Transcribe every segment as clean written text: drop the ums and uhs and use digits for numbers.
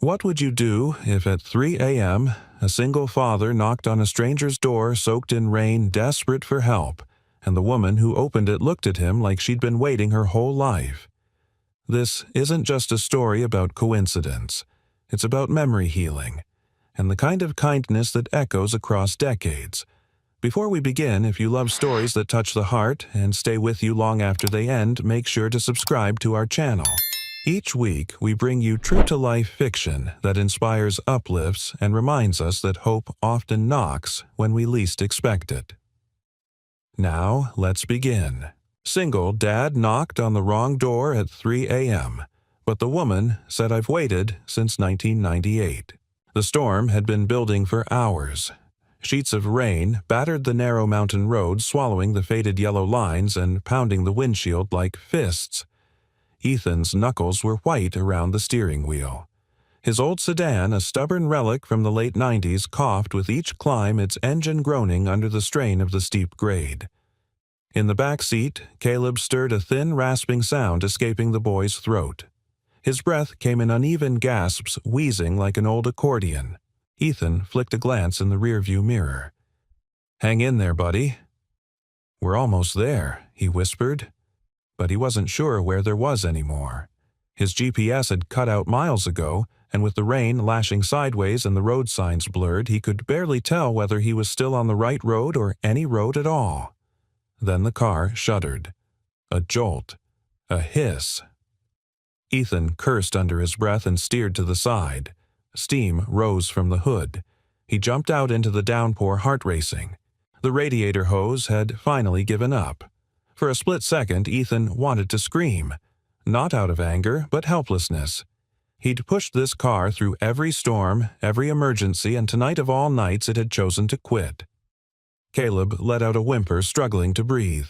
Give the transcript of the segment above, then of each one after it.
What would you do if at 3 a.m. a single father knocked on a stranger's door soaked in rain, desperate for help, and the woman who opened it looked at him like she'd been waiting her whole life? This isn't just a story about coincidence. It's about memory healing, and the kind of kindness that echoes across decades. Before we begin, if you love stories that touch the heart and stay with you long after they end, make sure to subscribe to our channel. Each week, we bring you true-to-life fiction that inspires, uplifts, and reminds us that hope often knocks when we least expect it. Now, let's begin. Single dad knocked on the wrong door at 3 a.m., but the woman said, "I've waited since 1998. The storm had been building for hours. Sheets of rain battered the narrow mountain road, swallowing the faded yellow lines and pounding the windshield like fists. Ethan's knuckles were white around the steering wheel. His old sedan, a stubborn relic from the late 90s, coughed with each climb, its engine groaning under the strain of the steep grade. In the back seat, Caleb stirred a thin, rasping sound escaping the boy's throat. His breath came in uneven gasps, wheezing like an old accordion. Ethan flicked a glance in the rearview mirror. "Hang in there, buddy." "We're almost there," he whispered. But he wasn't sure where there was any more. His GPS had cut out miles ago, and with the rain lashing sideways and the road signs blurred, he could barely tell whether he was still on the right road or any road at all. Then the car shuddered. A jolt. A hiss. Ethan cursed under his breath and steered to the side. Steam rose from the hood. He jumped out into the downpour, heart racing. The radiator hose had finally given up. For a split second, Ethan wanted to scream. Not out of anger, but helplessness. He'd pushed this car through every storm, every emergency, and tonight of all nights it had chosen to quit. Caleb let out a whimper, struggling to breathe.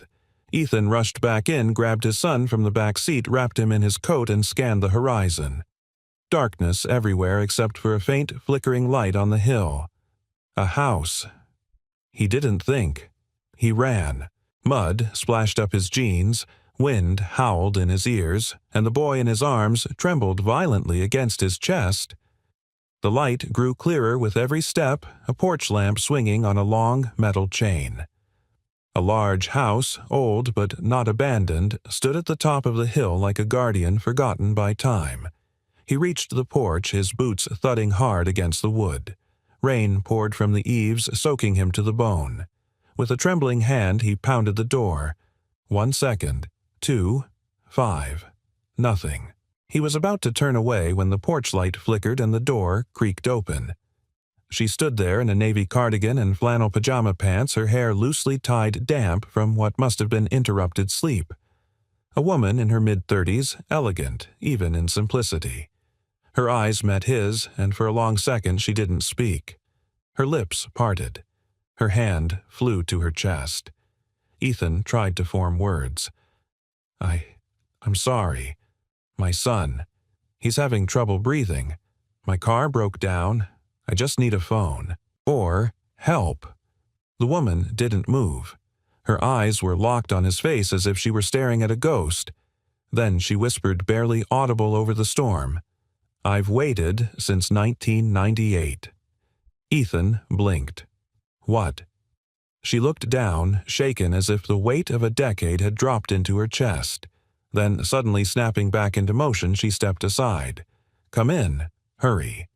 Ethan rushed back in, grabbed his son from the back seat, wrapped him in his coat, and scanned the horizon. Darkness everywhere except for a faint, flickering light on the hill. A house. He didn't think. He ran. Mud splashed up his jeans, wind howled in his ears, and the boy in his arms trembled violently against his chest. The light grew clearer with every step, a porch lamp swinging on a long metal chain. A large house, old but not abandoned, stood at the top of the hill like a guardian forgotten by time. He reached the porch, his boots thudding hard against the wood. Rain poured from the eaves, soaking him to the bone. With a trembling hand, he pounded the door. 1 second, 2, 5, nothing. He was about to turn away when the porch light flickered and the door creaked open. She stood there in a navy cardigan and flannel pajama pants, her hair loosely tied damp from what must have been interrupted sleep. A woman in her mid-30s, elegant, even in simplicity. Her eyes met his, and for a long second she didn't speak. Her lips parted. Her hand flew to her chest. Ethan tried to form words. I'm sorry. My son. He's having trouble breathing. My car broke down. I just need a phone. Or help." The woman didn't move. Her eyes were locked on his face as if she were staring at a ghost. Then she whispered, barely audible over the storm, "I've waited since 1998. Ethan blinked. "What?" She looked down, shaken as if the weight of a decade had dropped into her chest. Then, suddenly snapping back into motion, she stepped aside. "Come in. Hurry."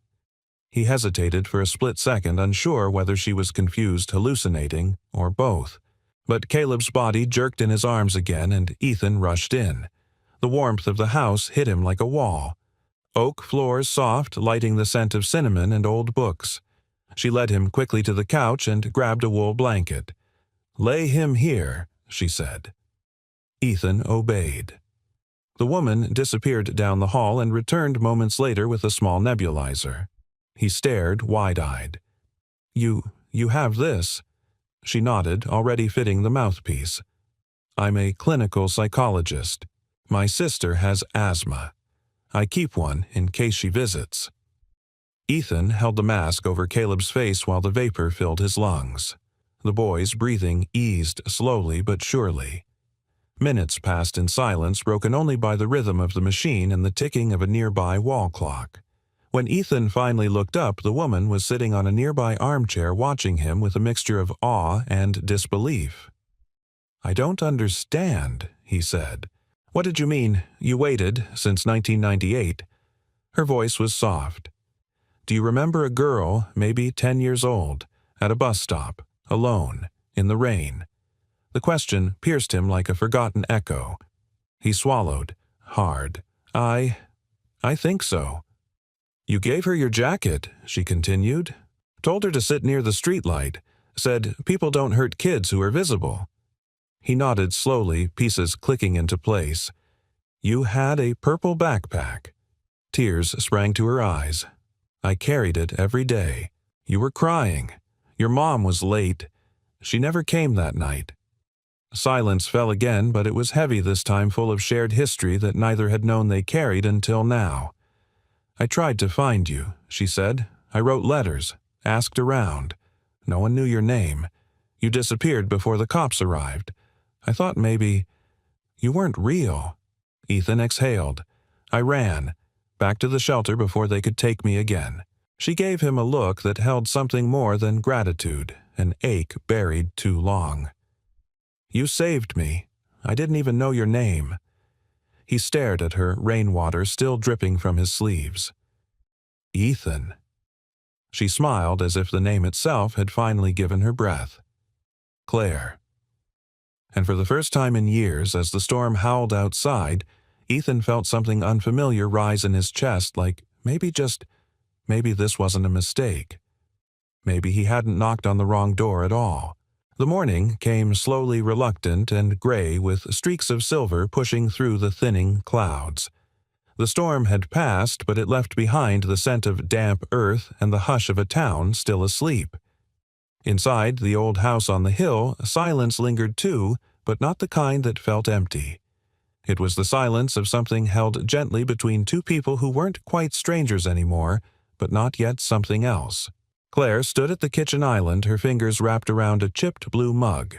He hesitated for a split second, unsure whether she was confused, hallucinating, or both. But Caleb's body jerked in his arms again, and Ethan rushed in. The warmth of the house hit him like a wall. Oak floors soft, lighting the scent of cinnamon and old books. She led him quickly to the couch and grabbed a wool blanket. "Lay him here," she said. Ethan obeyed. The woman disappeared down the hall and returned moments later with a small nebulizer. He stared, wide-eyed. You have this?" She nodded, already fitting the mouthpiece. "I'm a clinical psychologist. My sister has asthma. I keep one in case she visits." Ethan held the mask over Caleb's face while the vapor filled his lungs. The boy's breathing eased slowly but surely. Minutes passed in silence, broken only by the rhythm of the machine and the ticking of a nearby wall clock. When Ethan finally looked up, the woman was sitting on a nearby armchair watching him with a mixture of awe and disbelief. "I don't understand," he said. "What did you mean, you waited since 1998? Her voice was soft. "Do you remember a girl, maybe 10 years old, at a bus stop, alone, in the rain?" The question pierced him like a forgotten echo. He swallowed, hard. I think so." "You gave her your jacket," she continued. "Told her to sit near the streetlight. Said people don't hurt kids who are visible." He nodded slowly, pieces clicking into place. "You had a purple backpack." Tears sprang to her eyes. "I carried it every day. You were crying. Your mom was late. She never came that night." Silence fell again, but it was heavy this time, full of shared history that neither had known they carried until now. "I tried to find you," she said. "I wrote letters, asked around. No one knew your name. You disappeared before the cops arrived. I thought maybe you weren't real." Ethan exhaled. "I ran, back to the shelter before they could take me again." She gave him a look that held something more than gratitude, an ache buried too long. "You saved me. I didn't even know your name." He stared at her, rainwater still dripping from his sleeves. "Ethan." She smiled as if the name itself had finally given her breath. "Claire." And for the first time in years, as the storm howled outside, Ethan felt something unfamiliar rise in his chest, like maybe this wasn't a mistake. Maybe he hadn't knocked on the wrong door at all. The morning came slowly reluctant and gray, with streaks of silver pushing through the thinning clouds. The storm had passed, but it left behind the scent of damp earth and the hush of a town still asleep. Inside the old house on the hill, silence lingered too, but not the kind that felt empty. It was the silence of something held gently between two people who weren't quite strangers anymore, but not yet something else. Claire stood at the kitchen island, her fingers wrapped around a chipped blue mug.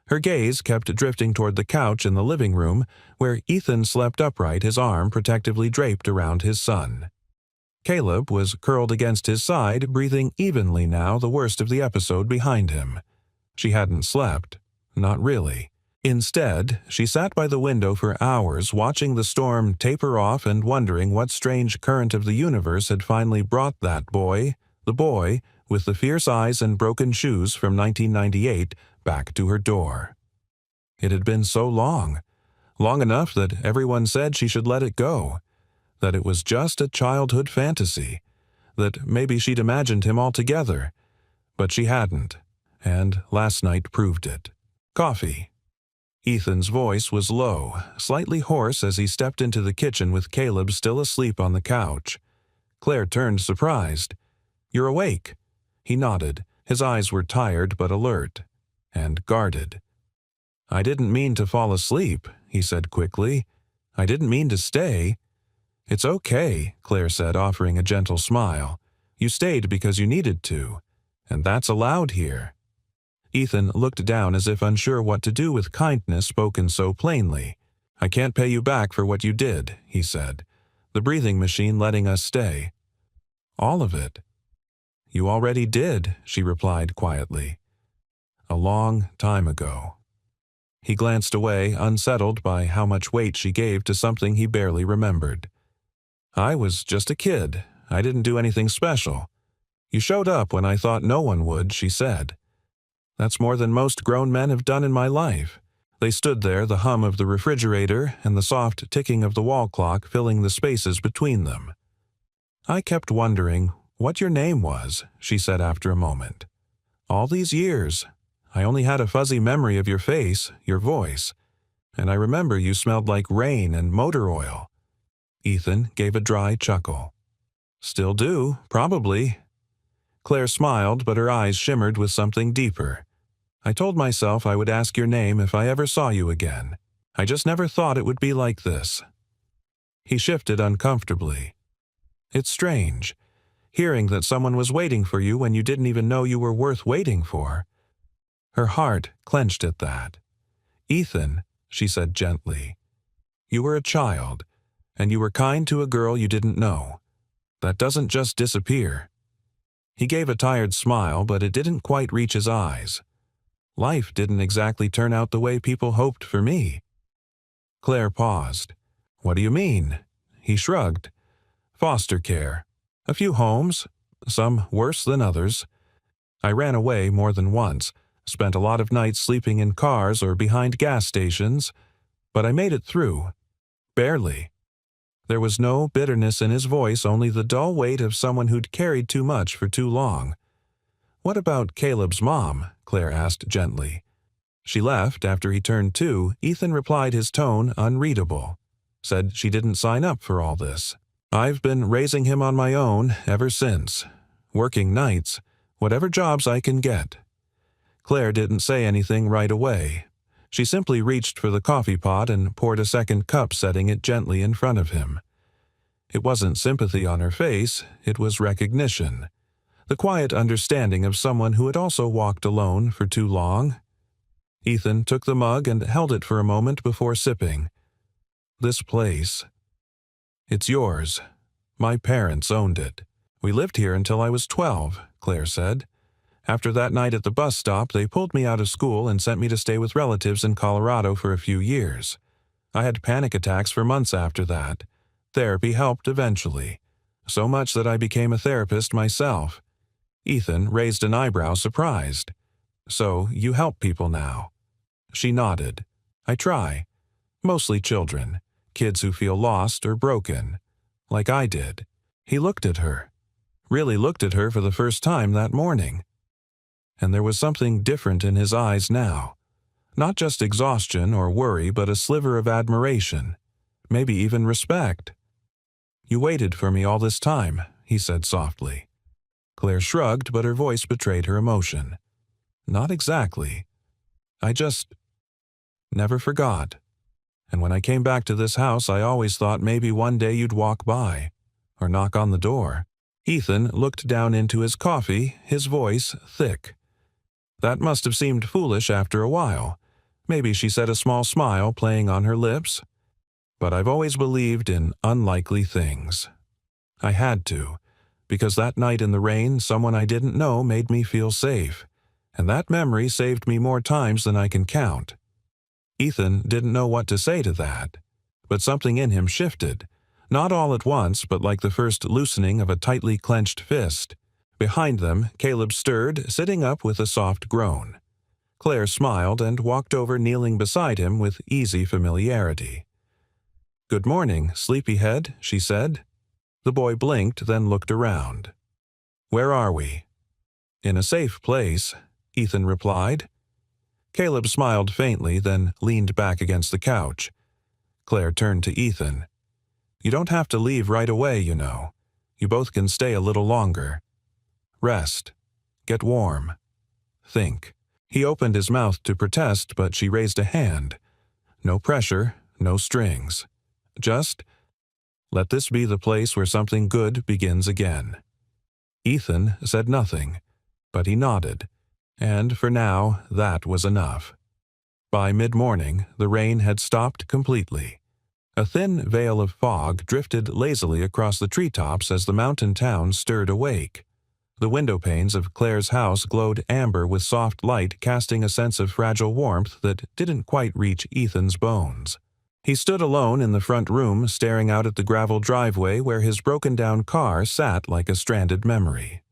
Her gaze kept drifting toward the couch in the living room, where Ethan slept upright, his arm protectively draped around his son. Caleb was curled against his side, breathing evenly now, the worst of the episode behind him. She hadn't slept. Not really. Instead, she sat by the window for hours, watching the storm taper off and wondering what strange current of the universe had finally brought that boy, the boy with the fierce eyes and broken shoes from 1998, back to her door. It had been so long enough that everyone said she should let it go, that it was just a childhood fantasy, that maybe she'd imagined him altogether, but she hadn't, and last night proved it. "Coffee." Ethan's voice was low, slightly hoarse as he stepped into the kitchen with Caleb still asleep on the couch. Claire turned surprised. "You're awake." He nodded. His eyes were tired but alert, and guarded. "I didn't mean to fall asleep," he said quickly. "I didn't mean to stay." "It's okay," Claire said, offering a gentle smile. "You stayed because you needed to, and that's allowed here." Ethan looked down as if unsure what to do with kindness spoken so plainly. "I can't pay you back for what you did," he said. "The breathing machine letting us stay." "All of it." "You already did," she replied quietly. "A long time ago." He glanced away, unsettled by how much weight she gave to something he barely remembered. "I was just a kid. I didn't do anything special. You showed up when I thought no one would," she said. "That's more than most grown men have done in my life." They stood there, the hum of the refrigerator and the soft ticking of the wall clock filling the spaces between them. "I kept wondering what your name was," she said after a moment. "All these years, I only had a fuzzy memory of your face, your voice, and I remember you smelled like rain and motor oil." Ethan gave a dry chuckle. "Still do, probably." Claire smiled, but her eyes shimmered with something deeper. "I told myself I would ask your name if I ever saw you again. I just never thought it would be like this." He shifted uncomfortably. "It's strange, hearing that someone was waiting for you when you didn't even know you were worth waiting for." Her heart clenched at that. "Ethan," she said gently, "you were a child, and you were kind to a girl you didn't know. That doesn't just disappear. He gave a tired smile, but it didn't quite reach his eyes. Life didn't exactly turn out the way people hoped for me. Claire paused. What do you mean? He shrugged. Foster care. A few homes, some worse than others. I ran away more than once, spent a lot of nights sleeping in cars or behind gas stations, but I made it through. Barely. There was no bitterness in his voice, only the dull weight of someone who'd carried too much for too long. What about Caleb's mom? Claire asked gently. She left after he turned 2. Ethan replied, his tone unreadable. Said she didn't sign up for all this. I've been raising him on my own ever since. Working nights, whatever jobs I can get. Claire didn't say anything right away. She simply reached for the coffee pot and poured a second cup, setting it gently in front of him. It wasn't sympathy on her face, it was recognition. The quiet understanding of someone who had also walked alone for too long. Ethan took the mug and held it for a moment before sipping. This place. It's yours. My parents owned it. We lived here until I was 12, Claire said. After that night at the bus stop, they pulled me out of school and sent me to stay with relatives in Colorado for a few years. I had panic attacks for months after that. Therapy helped eventually. So much that I became a therapist myself. Ethan raised an eyebrow, surprised. So you help people now? She nodded. I try. Mostly children. Kids who feel lost or broken. Like I did. He looked at her. Really looked at her for the first time that morning. And there was something different in his eyes now. Not just exhaustion or worry, but a sliver of admiration. Maybe even respect. You waited for me all this time, he said softly. Claire shrugged, but her voice betrayed her emotion. Not exactly. I just never forgot. And when I came back to this house, I always thought maybe one day you'd walk by, or knock on the door. Ethan looked down into his coffee, his voice thick. That must have seemed foolish after a while. Maybe she said, a small smile playing on her lips. But I've always believed in unlikely things. I had to, because that night in the rain, someone I didn't know made me feel safe, and that memory saved me more times than I can count. Ethan didn't know what to say to that, but something in him shifted, not all at once, but like the first loosening of a tightly clenched fist. Behind them, Caleb stirred, sitting up with a soft groan. Claire smiled and walked over, kneeling beside him with easy familiarity. Good morning, sleepyhead, she said. The boy blinked, then looked around. Where are we? In a safe place, Ethan replied. Caleb smiled faintly, then leaned back against the couch. Claire turned to Ethan. You don't have to leave right away, you know. You both can stay a little longer. Rest. Get warm. Think. He opened his mouth to protest, but she raised a hand. No pressure, no strings. Just, let this be the place where something good begins again. Ethan said nothing, but he nodded, and for now that was enough. By mid-morning, the rain had stopped completely. A thin veil of fog drifted lazily across the treetops as the mountain town stirred awake. The window panes of Claire's house glowed amber with soft light, casting a sense of fragile warmth that didn't quite reach Ethan's bones. He stood alone in the front room, staring out at the gravel driveway where his broken-down car sat like a stranded memory.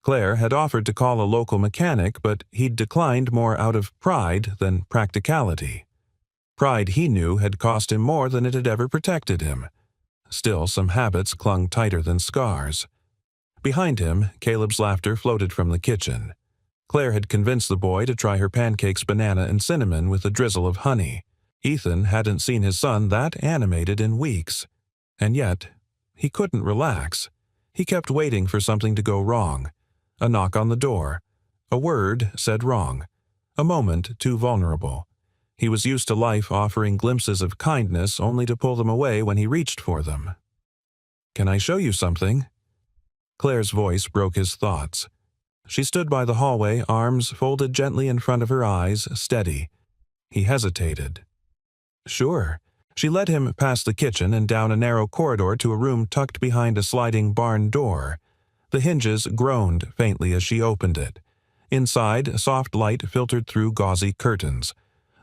Claire had offered to call a local mechanic, but he'd declined more out of pride than practicality. Pride, he knew, had cost him more than it had ever protected him. Still, some habits clung tighter than scars. Behind him, Caleb's laughter floated from the kitchen. Claire had convinced the boy to try her pancakes banana and cinnamon with a drizzle of honey. Ethan hadn't seen his son that animated in weeks. And yet, he couldn't relax. He kept waiting for something to go wrong. A knock on the door. A word said wrong. A moment too vulnerable. He was used to life offering glimpses of kindness only to pull them away when he reached for them. Can I show you something? Claire's voice broke his thoughts. She stood by the hallway, arms folded gently in front of her eyes, steady. He hesitated. Sure. She led him past the kitchen and down a narrow corridor to a room tucked behind a sliding barn door. The hinges groaned faintly as she opened it. Inside, soft light filtered through gauzy curtains.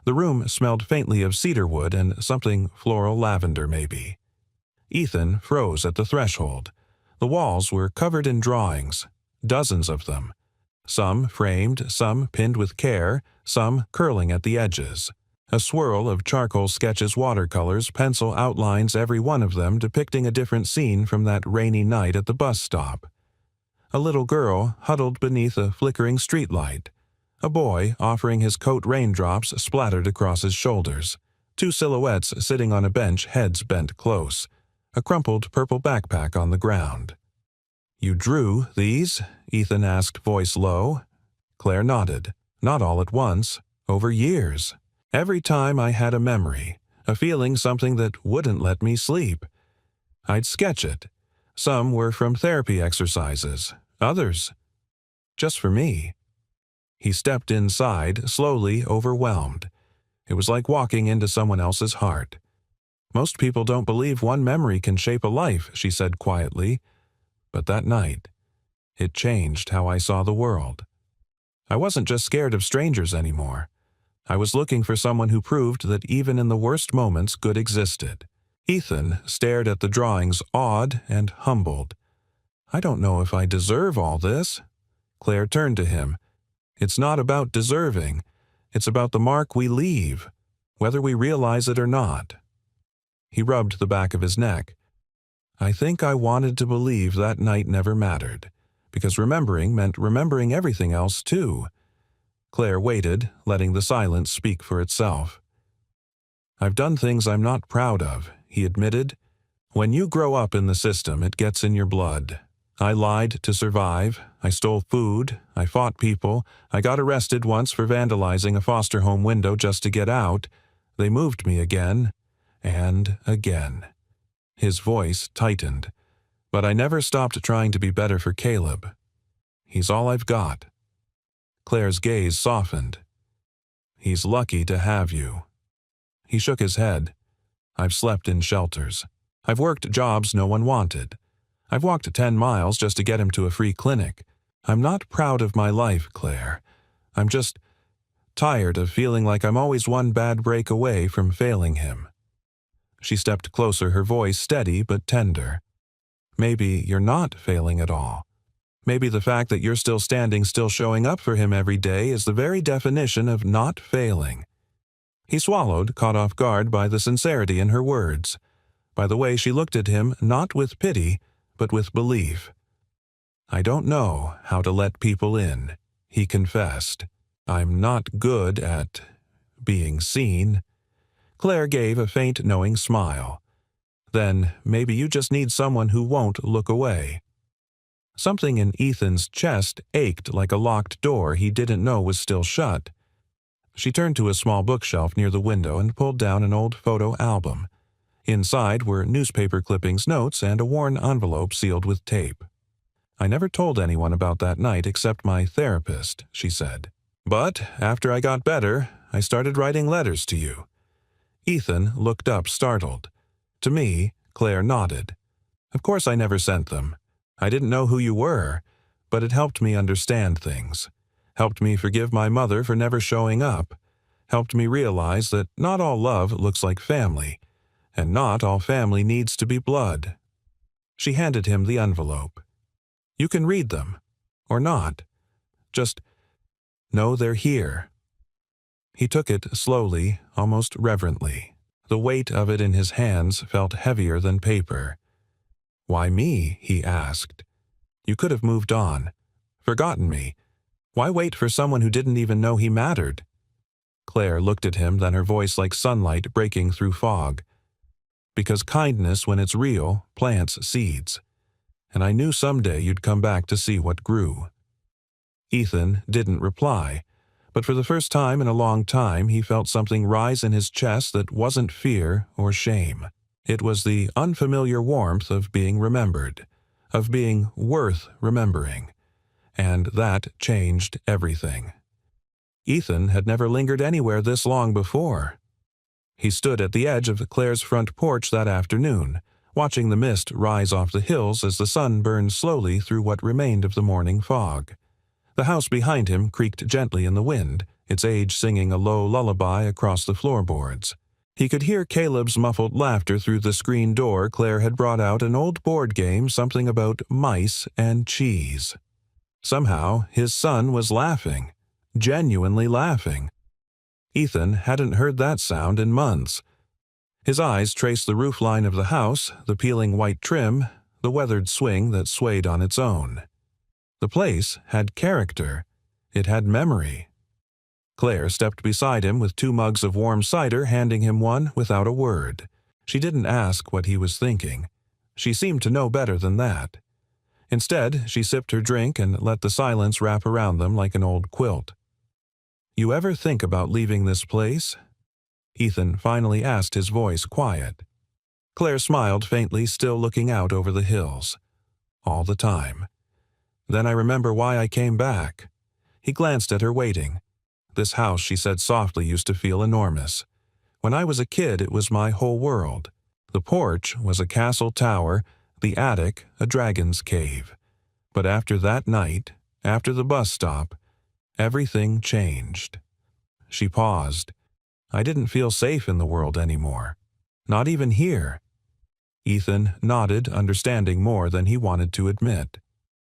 The room smelled faintly of cedarwood and something floral lavender, maybe. Ethan froze at the threshold. The walls were covered in drawings, dozens of them. Some framed, some pinned with care, some curling at the edges. A swirl of charcoal sketches watercolors, pencil outlines every one of them depicting a different scene from that rainy night at the bus stop. A little girl huddled beneath a flickering streetlight. A boy offering his coat raindrops splattered across his shoulders. Two silhouettes sitting on a bench, heads bent close. A crumpled purple backpack on the ground. "You drew these?" Ethan asked, voice low. Claire nodded. "Not all at once. Over years. Every time I had a memory, a feeling, something that wouldn't let me sleep. I'd sketch it. Some were from therapy exercises, others just for me." He stepped inside, slowly, overwhelmed. It was like walking into someone else's heart. "Most people don't believe one memory can shape a life," she said quietly. But that night, it changed how I saw the world. I wasn't just scared of strangers anymore. I was looking for someone who proved that even in the worst moments good existed. Ethan stared at the drawings, awed and humbled. "I don't know if I deserve all this." Claire turned to him. "It's not about deserving. It's about the mark we leave, whether we realize it or not." He rubbed the back of his neck. "I think I wanted to believe that night never mattered, because remembering meant remembering everything else too." Claire waited, letting the silence speak for itself. "I've done things I'm not proud of," he admitted. "When you grow up in the system, it gets in your blood. I lied to survive. I stole food. I fought people. I got arrested once for vandalizing a foster home window just to get out. They moved me again and again." His voice tightened. "But I never stopped trying to be better for Caleb. He's all I've got." Claire's gaze softened. "He's lucky to have you." He shook his head. "I've slept in shelters. I've worked jobs no one wanted. I've walked 10 miles just to get him to a free clinic. I'm not proud of my life, Claire. I'm just tired of feeling like I'm always one bad break away from failing him." She stepped closer, her voice steady but tender. "Maybe you're not failing at all. Maybe the fact that you're still standing, still showing up for him every day is the very definition of not failing." He swallowed, caught off guard by the sincerity in her words, by the way she looked at him, not with pity, but with belief. "I don't know how to let people in," he confessed. "I'm not good at being seen." Claire gave a faint, knowing smile. "Then maybe you just need someone who won't look away." Something in Ethan's chest ached like a locked door he didn't know was still shut. She turned to a small bookshelf near the window and pulled down an old photo album. Inside were newspaper clippings, notes, and a worn envelope sealed with tape. "I never told anyone about that night except my therapist," she said. "But after I got better, I started writing letters to you." Ethan looked up, startled. To me, Claire nodded. "Of course I never sent them. I didn't know who you were, but it helped me understand things. Helped me forgive my mother for never showing up. Helped me realize that not all love looks like family, and not all family needs to be blood." She handed him the envelope. "You can read them, or not. Just know they're here." He took it slowly, almost reverently. The weight of it in his hands felt heavier than paper. "Why me?" he asked. "You could have moved on. Forgotten me. Why wait for someone who didn't even know he mattered?" Claire looked at him, then her voice like sunlight breaking through fog. "Because kindness, when it's real, plants seeds. And I knew someday you'd come back to see what grew." Ethan didn't reply, but for the first time in a long time he felt something rise in his chest that wasn't fear or shame. It was the unfamiliar warmth of being remembered, of being worth remembering. And that changed everything. Ethan had never lingered anywhere this long before. He stood at the edge of Claire's front porch that afternoon, watching the mist rise off the hills as the sun burned slowly through what remained of the morning fog. The house behind him creaked gently in the wind, its age singing a low lullaby across the floorboards. He could hear Caleb's muffled laughter through the screen door. Claire had brought out an old board game, something about mice and cheese. Somehow, his son was laughing, genuinely laughing. Ethan hadn't heard that sound in months. His eyes traced the roofline of the house, the peeling white trim, the weathered swing that swayed on its own. The place had character. It had memory. Claire stepped beside him with 2 mugs of warm cider, handing him one without a word. She didn't ask what he was thinking. She seemed to know better than that. Instead, she sipped her drink and let the silence wrap around them like an old quilt. "You ever think about leaving this place?" Ethan finally asked, his voice quiet. Claire smiled faintly, still looking out over the hills. "All the time. Then I remember why I came back." He glanced at her, waiting. "This house," she said softly, "used to feel enormous. When I was a kid, it was my whole world. The porch was a castle tower, the attic a dragon's cave. But after that night, after the bus stop, everything changed." She paused. "I didn't feel safe in the world anymore. Not even here." Ethan nodded, understanding more than he wanted to admit.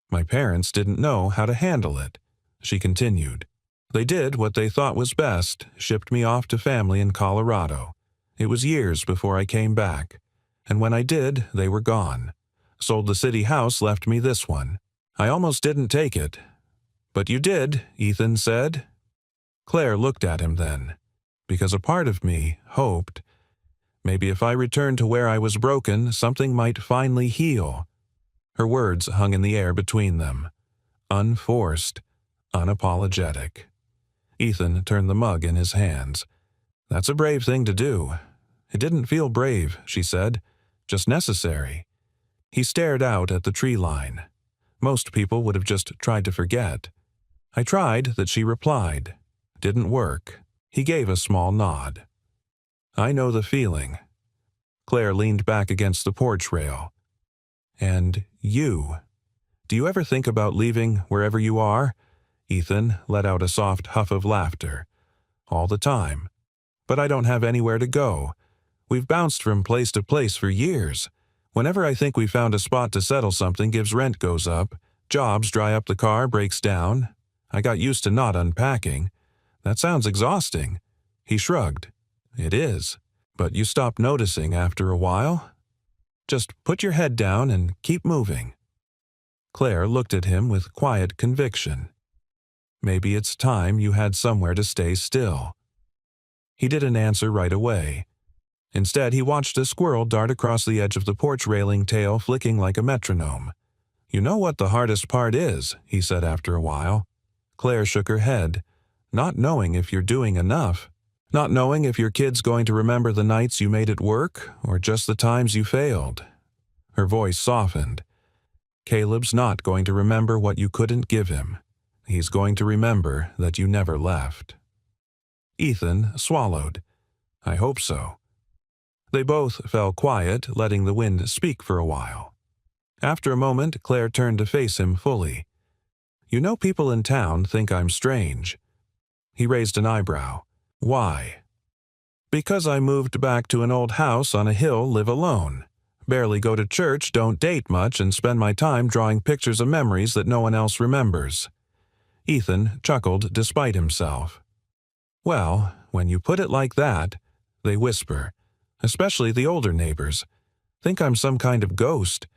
"My parents didn't know how to handle it," she continued. "They did what they thought was best, shipped me off to family in Colorado. It was years before I came back. And when I did, they were gone. Sold the city house, left me this one. I almost didn't take it." "But you did," Ethan said. Claire looked at him then, because a part of me hoped maybe if I returned to where I was broken, something might finally heal. Her words hung in the air between them. Unforced, unapologetic. Ethan turned the mug in his hands. "That's a brave thing to do." "It didn't feel brave," she said. "Just necessary." He stared out at the tree line. Most people would have just tried to forget. "I tried," that she replied. "Didn't work." He gave a small nod. "I know the feeling." Claire leaned back against the porch rail. "And you? Do you ever think about leaving wherever you are?" Ethan let out a soft huff of laughter. "All the time. But I don't have anywhere to go. We've bounced from place to place for years. Whenever I think we found a spot to settle, something gives, rent goes up, jobs dry up, the car breaks down. I got used to not unpacking. That sounds exhausting." He shrugged. "It is. But you stop noticing after a while. Just put your head down and keep moving." Claire looked at him with quiet conviction. "Maybe it's time you had somewhere to stay still." He didn't answer right away. Instead, he watched a squirrel dart across the edge of the porch railing, tail flicking like a metronome. "You know what the hardest part is," he said after a while. Claire shook her head. "Not knowing if you're doing enough. Not knowing if your kid's going to remember the nights you made it work or just the times you failed." Her voice softened. "Caleb's not going to remember what you couldn't give him. He's going to remember that you never left." Ethan swallowed. "I hope so." They both fell quiet, letting the wind speak for a while. After a moment, Claire turned to face him fully. "You know, people in town think I'm strange." He raised an eyebrow. "Why?" "Because I moved back to an old house on a hill, live alone. Barely go to church, don't date much, and spend my time drawing pictures of memories that no one else remembers." Ethan chuckled despite himself. "Well, when you put it like that," they whisper, "especially the older neighbors, think I'm some kind of ghost.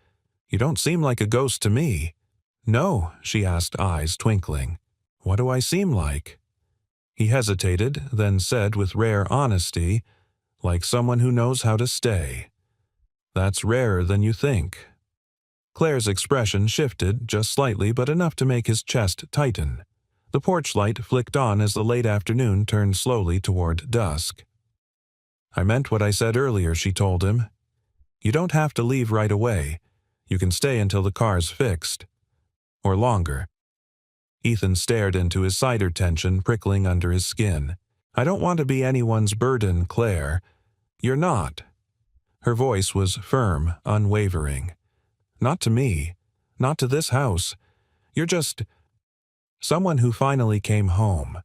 You don't seem like a ghost to me." "No," she asked, eyes twinkling. "What do I seem like?" He hesitated, then said with rare honesty, "Like someone who knows how to stay." "That's rarer than you think." Claire's expression shifted, just slightly, but enough to make his chest tighten. The porch light flicked on as the late afternoon turned slowly toward dusk. "I meant what I said earlier," she told him. "You don't have to leave right away. You can stay until the car's fixed. Or longer." Ethan stared into his cider, tension prickling under his skin. "I don't want to be anyone's burden, Claire. You're not." Her voice was firm, unwavering. "Not to me. Not to this house. You're just someone who finally came home."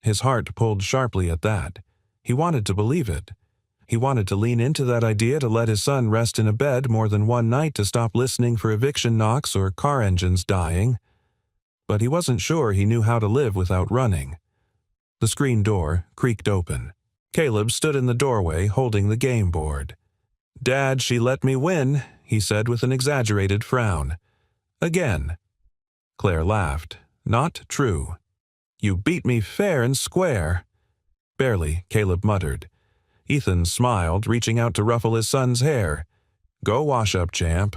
His heart pulled sharply at that. He wanted to believe it. He wanted to lean into that idea to let his son rest in a bed more than one night to stop listening for eviction knocks or car engines dying. But he wasn't sure he knew how to live without running. The screen door creaked open. Caleb stood in the doorway holding the game board. "Dad, she let me win," he said with an exaggerated frown. "Again." Claire laughed. "Not true. You beat me fair and square." "Barely," Caleb muttered. Ethan smiled, reaching out to ruffle his son's hair. "Go wash up, champ.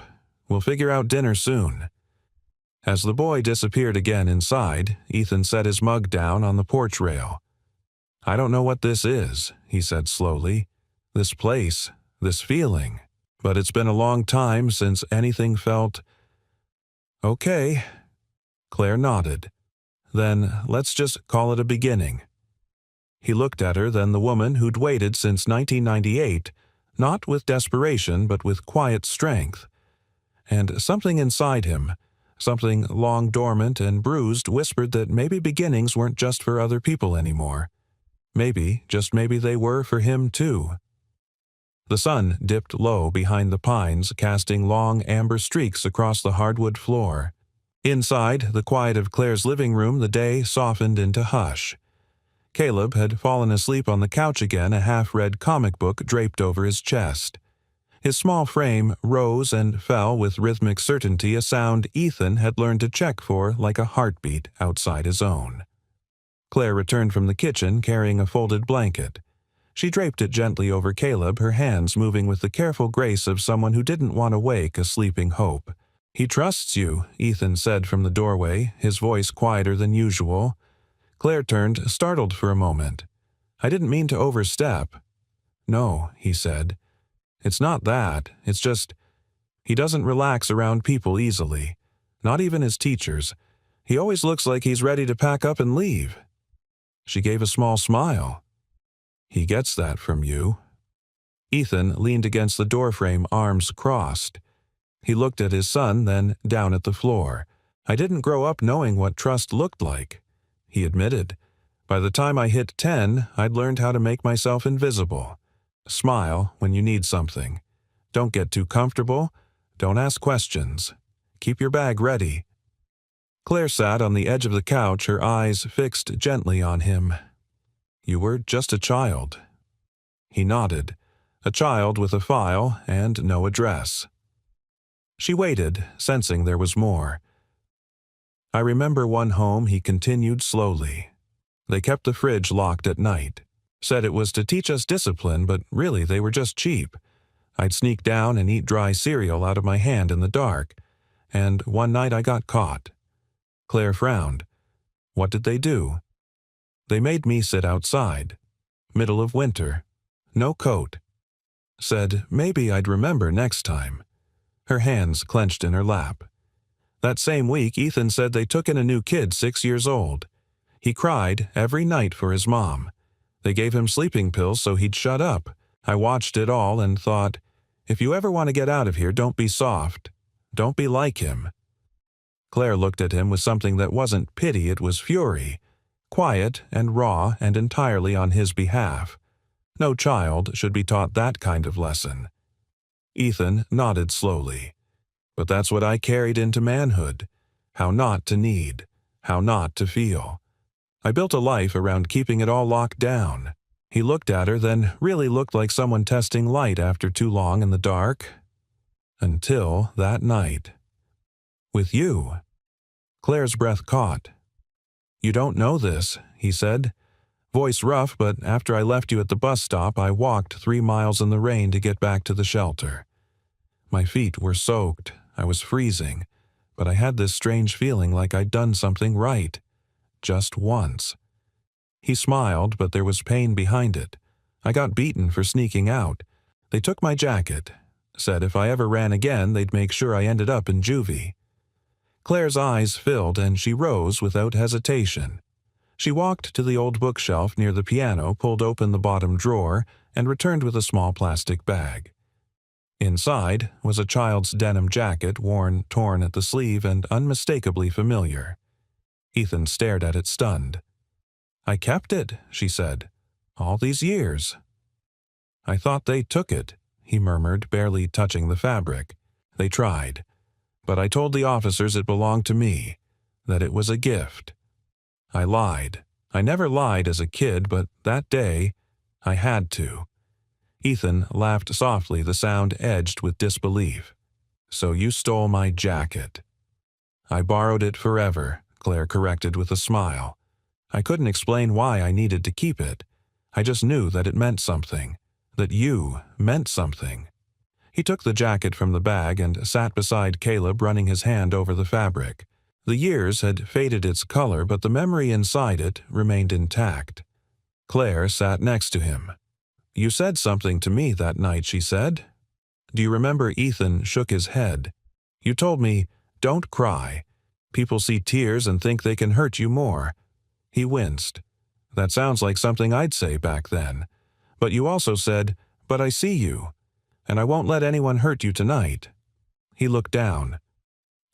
We'll figure out dinner soon." As the boy disappeared again inside, Ethan set his mug down on the porch rail. "I don't know what this is," he said slowly. "This place, this feeling. But it's been a long time since anything felt—" "Okay." Claire nodded. "Then let's just call it a beginning." He looked at her, then the woman who'd waited since 1998, not with desperation but with quiet strength. And something inside him, something long dormant and bruised, whispered that maybe beginnings weren't just for other people anymore. Maybe, just maybe they were for him too. The sun dipped low behind the pines, casting long amber streaks across the hardwood floor. Inside the quiet of Claire's living room, the day softened into hush. Caleb had fallen asleep on the couch again, a half-read comic book draped over his chest. His small frame rose and fell with rhythmic certainty, a sound Ethan had learned to check for like a heartbeat outside his own. Claire returned from the kitchen carrying a folded blanket. She draped it gently over Caleb, her hands moving with the careful grace of someone who didn't want to wake a sleeping hope. "He trusts you," Ethan said from the doorway, his voice quieter than usual. Claire turned, startled for a moment. "I didn't mean to overstep." "No," he said. "It's not that. It's just, he doesn't relax around people easily. Not even his teachers. He always looks like he's ready to pack up and leave." She gave a small smile. "He gets that from you." Ethan leaned against the doorframe, arms crossed. He looked at his son, then down at the floor. "I didn't grow up knowing what trust looked like," he admitted. "By the time I hit 10, I'd learned how to make myself invisible. Smile when you need something. Don't get too comfortable. Don't ask questions. Keep your bag ready." Claire sat on the edge of the couch, her eyes fixed gently on him. "You were just a child." He nodded. A child with a file and no address. She waited, sensing there was more. "I remember one home," he continued slowly. "They kept the fridge locked at night. Said it was to teach us discipline, but really they were just cheap. I'd sneak down and eat dry cereal out of my hand in the dark. And one night I got caught." Claire frowned. "What did they do?" "They made me sit outside. Middle of winter. No coat. Said maybe I'd remember next time." Her hands clenched in her lap. That same week, Ethan said they took in a new kid 6 years old. He cried every night for his mom. They gave him sleeping pills so he'd shut up. I watched it all and thought, if you ever want to get out of here, don't be soft. Don't be like him. Claire looked at him with something that wasn't pity, it was fury. Quiet and raw and entirely on his behalf. No child should be taught that kind of lesson. Ethan nodded slowly. But that's what I carried into manhood. How not to need. How not to feel. I built a life around keeping it all locked down. He looked at her, then really looked like someone testing light after too long in the dark. Until that night. With you. Claire's breath caught. "You don't know this," he said. Voice rough, but after I left you at the bus stop, I walked 3 miles in the rain to get back to the shelter. My feet were soaked. I was freezing. But I had this strange feeling like I'd done something right. Just once. He smiled, but there was pain behind it. I got beaten for sneaking out. They took my jacket. Said if I ever ran again, they'd make sure I ended up in juvie. Claire's eyes filled, and she rose without hesitation. She walked to the old bookshelf near the piano, pulled open the bottom drawer, and returned with a small plastic bag. Inside was a child's denim jacket, worn, torn at the sleeve, and unmistakably familiar. Ethan stared at it stunned. "I kept it," she said. "All these years." "I thought they took it," he murmured, barely touching the fabric. "They tried. But I told the officers it belonged to me, that it was a gift. I lied. I never lied as a kid, but that day, I had to." Ethan laughed softly, the sound edged with disbelief. "So you stole my jacket." "I borrowed it forever," Claire corrected with a smile. "I couldn't explain why I needed to keep it. I just knew that it meant something, that you meant something." He took the jacket from the bag and sat beside Caleb, running his hand over the fabric. The years had faded its color, but the memory inside it remained intact. Claire sat next to him. "You said something to me that night," she said. "Do you remember?" Ethan shook his head. "You told me, 'Don't cry. People see tears and think they can hurt you more.'" He winced. "That sounds like something I'd say back then. But you also said, 'But I see you, and I won't let anyone hurt you tonight.'" He looked down.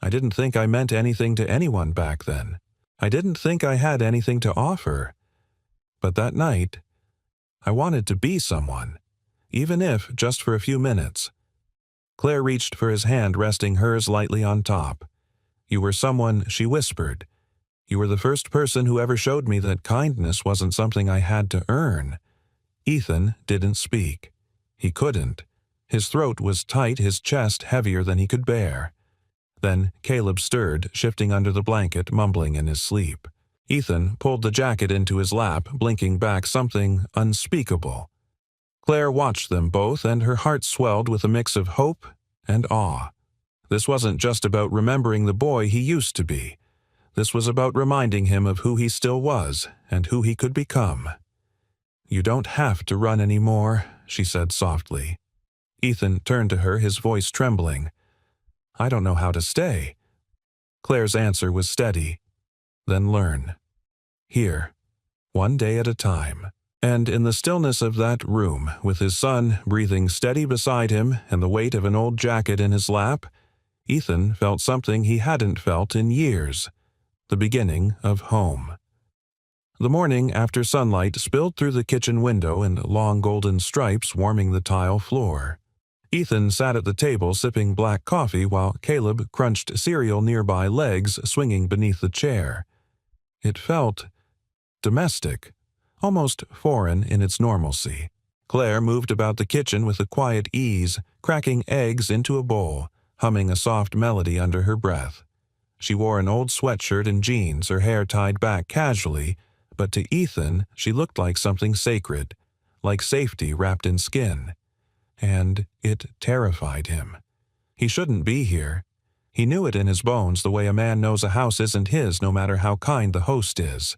"I didn't think I meant anything to anyone back then. I didn't think I had anything to offer. But that night, I wanted to be someone, even if just for a few minutes." Claire reached for his hand, resting hers lightly on top. "You were someone," she whispered. "You were the first person who ever showed me that kindness wasn't something I had to earn." Ethan didn't speak. He couldn't. His throat was tight, his chest heavier than he could bear. Then Caleb stirred, shifting under the blanket, mumbling in his sleep. Ethan pulled the jacket into his lap, blinking back something unspeakable. Claire watched them both, and her heart swelled with a mix of hope and awe. This wasn't just about remembering the boy he used to be. This was about reminding him of who he still was and who he could become. "You don't have to run anymore," she said softly. Ethan turned to her, his voice trembling. "I don't know how to stay." Claire's answer was steady. "Then learn. Here, one day at a time." And in the stillness of that room, with his son breathing steady beside him and the weight of an old jacket in his lap, Ethan felt something he hadn't felt in years, the beginning of home. The morning after sunlight spilled through the kitchen window in long golden stripes, warming the tile floor. Ethan sat at the table sipping black coffee while Caleb crunched cereal nearby, legs swinging beneath the chair. It felt domestic, almost foreign in its normalcy. Claire moved about the kitchen with a quiet ease, cracking eggs into a bowl, humming a soft melody under her breath. She wore an old sweatshirt and jeans, her hair tied back casually, but to Ethan she looked like something sacred, like safety wrapped in skin. And it terrified him. He shouldn't be here. He knew it in his bones, the way a man knows a house isn't his no matter how kind the host is.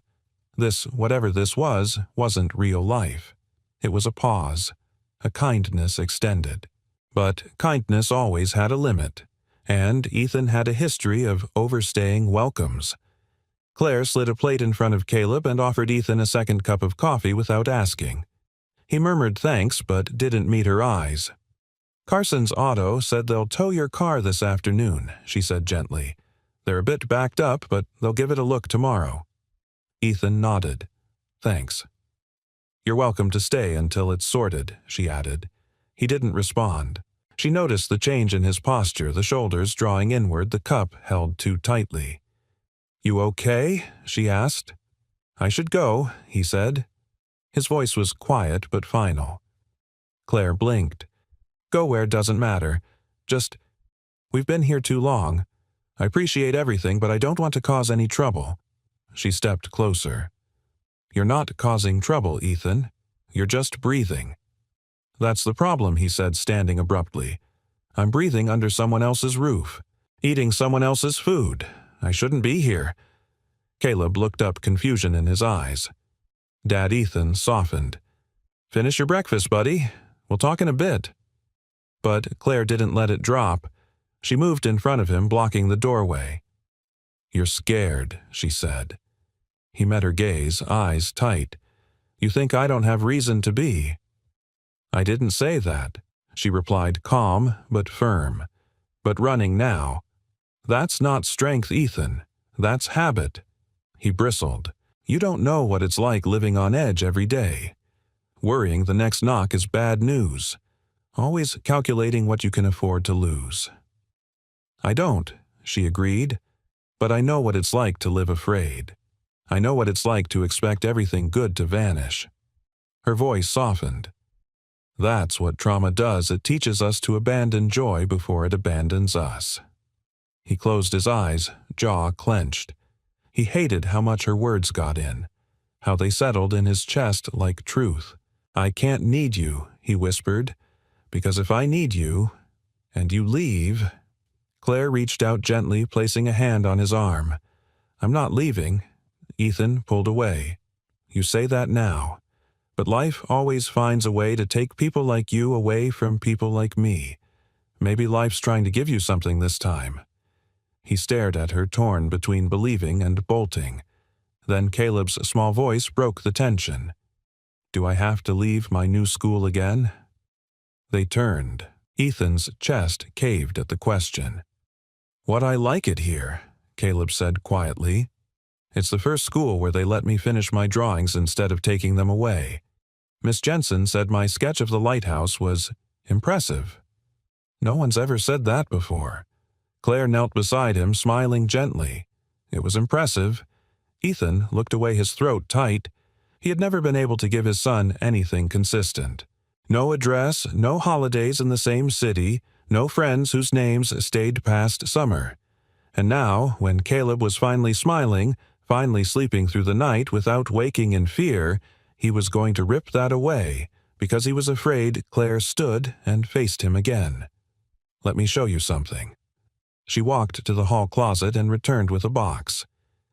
This, whatever this was, wasn't real life. It was a pause, a kindness extended. But kindness always had a limit, and Ethan had a history of overstaying welcomes. Claire slid a plate in front of Caleb and offered Ethan a second cup of coffee without asking. He murmured thanks, but didn't meet her eyes. "Carson's Auto said they'll tow your car this afternoon," she said gently. "They're a bit backed up, but they'll give it a look tomorrow." Ethan nodded. "Thanks." "You're welcome to stay until it's sorted," she added. He didn't respond. She noticed the change in his posture, the shoulders drawing inward, the cup held too tightly. "You okay?" she asked. "I should go," he said. His voice was quiet but final. Claire blinked. "Go where doesn't matter. Just, we've been here too long. I appreciate everything, but I don't want to cause any trouble." She stepped closer. "You're not causing trouble, Ethan. You're just breathing." "That's the problem," he said, standing abruptly. "I'm breathing under someone else's roof, eating someone else's food. I shouldn't be here." Caleb looked up, confusion in his eyes. Dad Ethan softened. "Finish your breakfast, buddy. We'll talk in a bit." But Claire didn't let it drop. She moved in front of him, blocking the doorway. "You're scared," she said. He met her gaze, eyes tight. "You think I don't have reason to be?" "I didn't say that," she replied, calm but firm. "But running now. That's not strength, Ethan. That's habit." He bristled. "You don't know what it's like living on edge every day. Worrying the next knock is bad news. Always calculating what you can afford to lose." "I don't," she agreed. "But I know what it's like to live afraid. I know what it's like to expect everything good to vanish." Her voice softened. "That's what trauma does. It teaches us to abandon joy before it abandons us." He closed his eyes, jaw clenched. He hated how much her words got in, how they settled in his chest like truth. "I can't need you," he whispered, "because if I need you, and you leave—" Claire reached out gently, placing a hand on his arm. "I'm not leaving." Ethan pulled away. "You say that now. But life always finds a way to take people like you away from people like me. Maybe life's trying to give you something this time." He stared at her, torn between believing and bolting. Then Caleb's small voice broke the tension. "Do I have to leave my new school again?" They turned. Ethan's chest caved at the question. "What I like it here," Caleb said quietly. "It's the first school where they let me finish my drawings instead of taking them away. Miss Jensen said my sketch of the lighthouse was impressive. No one's ever said that before." Claire knelt beside him, smiling gently. It was impressive. Ethan looked away, his throat tight. He had never been able to give his son anything consistent. No address, no holidays in the same city, no friends whose names stayed past summer. And now, when Caleb was finally smiling, finally sleeping through the night without waking in fear, he was going to rip that away, because he was afraid Claire stood and faced him again. "Let me show you something." She walked to the hall closet and returned with a box.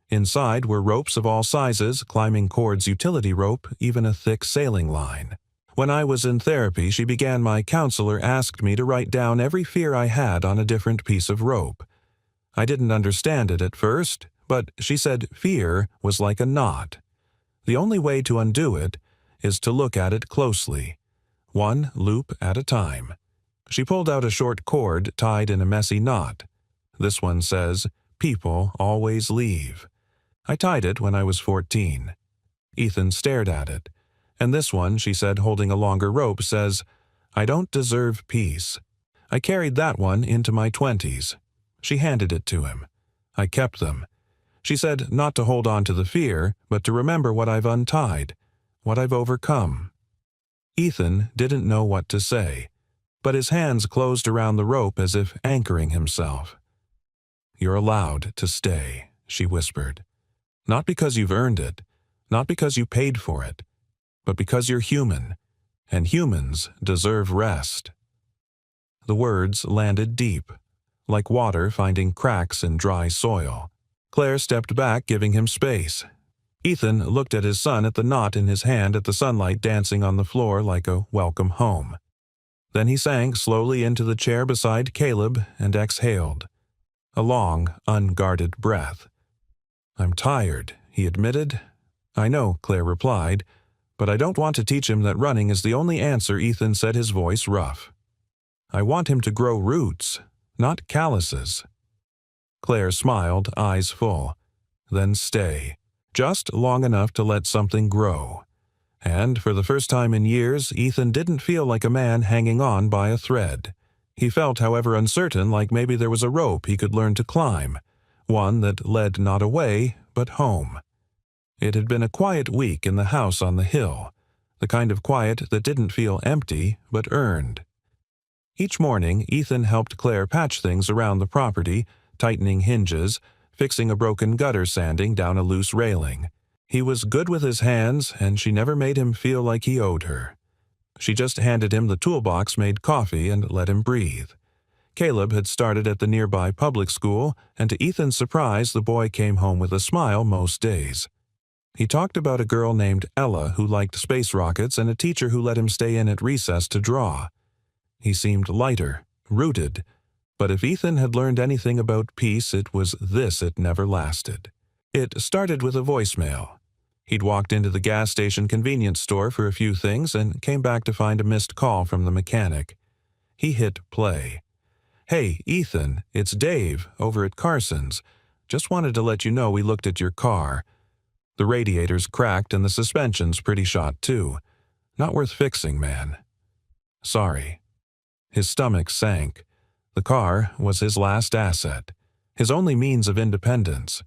Inside were ropes of all sizes, climbing cords, utility rope, even a thick sailing line. "When I was in therapy, she began, my counselor asked me to write down every fear I had on a different piece of rope. I didn't understand it at first, but she said fear was like a knot. The only way to undo it is to look at it closely, one loop at a time." She pulled out a short cord tied in a messy knot. "This one says, 'People always leave.' I tied it when I was 14. Ethan stared at it. "And this one," she said, holding a longer rope, says, 'I don't deserve peace.' I carried that one into my 20s. She handed it to him. I kept them. She said not to hold on to the fear, but to remember what I've untied, what I've overcome." Ethan didn't know what to say, but his hands closed around the rope as if anchoring himself. "You're allowed to stay," she whispered. "Not because you've earned it, not because you paid for it, but because you're human, and humans deserve rest." The words landed deep, like water finding cracks in dry soil. Claire stepped back, giving him space. Ethan looked at his son, at the knot in his hand, at the sunlight dancing on the floor like a welcome home. Then he sank slowly into the chair beside Caleb and exhaled. A long, unguarded breath. "I'm tired," he admitted. "I know," Claire replied, "but I don't want to teach him that running is the only answer." Ethan said, his voice rough. "I want him to grow roots, not calluses." Claire smiled, eyes full. "Then stay, just long enough to let something grow." And for the first time in years, Ethan didn't feel like a man hanging on by a thread. He felt, however uncertain, like maybe there was a rope he could learn to climb, one that led not away, but home. It had been a quiet week in the house on the hill, the kind of quiet that didn't feel empty, but earned. Each morning, Ethan helped Claire patch things around the property, tightening hinges, fixing a broken gutter, sanding down a loose railing. He was good with his hands, and she never made him feel like he owed her. She just handed him the toolbox, made coffee, and let him breathe. Caleb had started at the nearby public school, and to Ethan's surprise, the boy came home with a smile most days. He talked about a girl named Ella who liked space rockets and a teacher who let him stay in at recess to draw. He seemed lighter, rooted, but if Ethan had learned anything about peace, it was this: it never lasted. It started with a voicemail. He'd walked into the gas station convenience store for a few things and came back to find a missed call from the mechanic. He hit play. "Hey, Ethan, it's Dave, over at Carson's. Just wanted to let you know we looked at your car. The radiator's cracked and the suspension's pretty shot too. Not worth fixing, man. Sorry." His stomach sank. The car was his last asset, his only means of independence.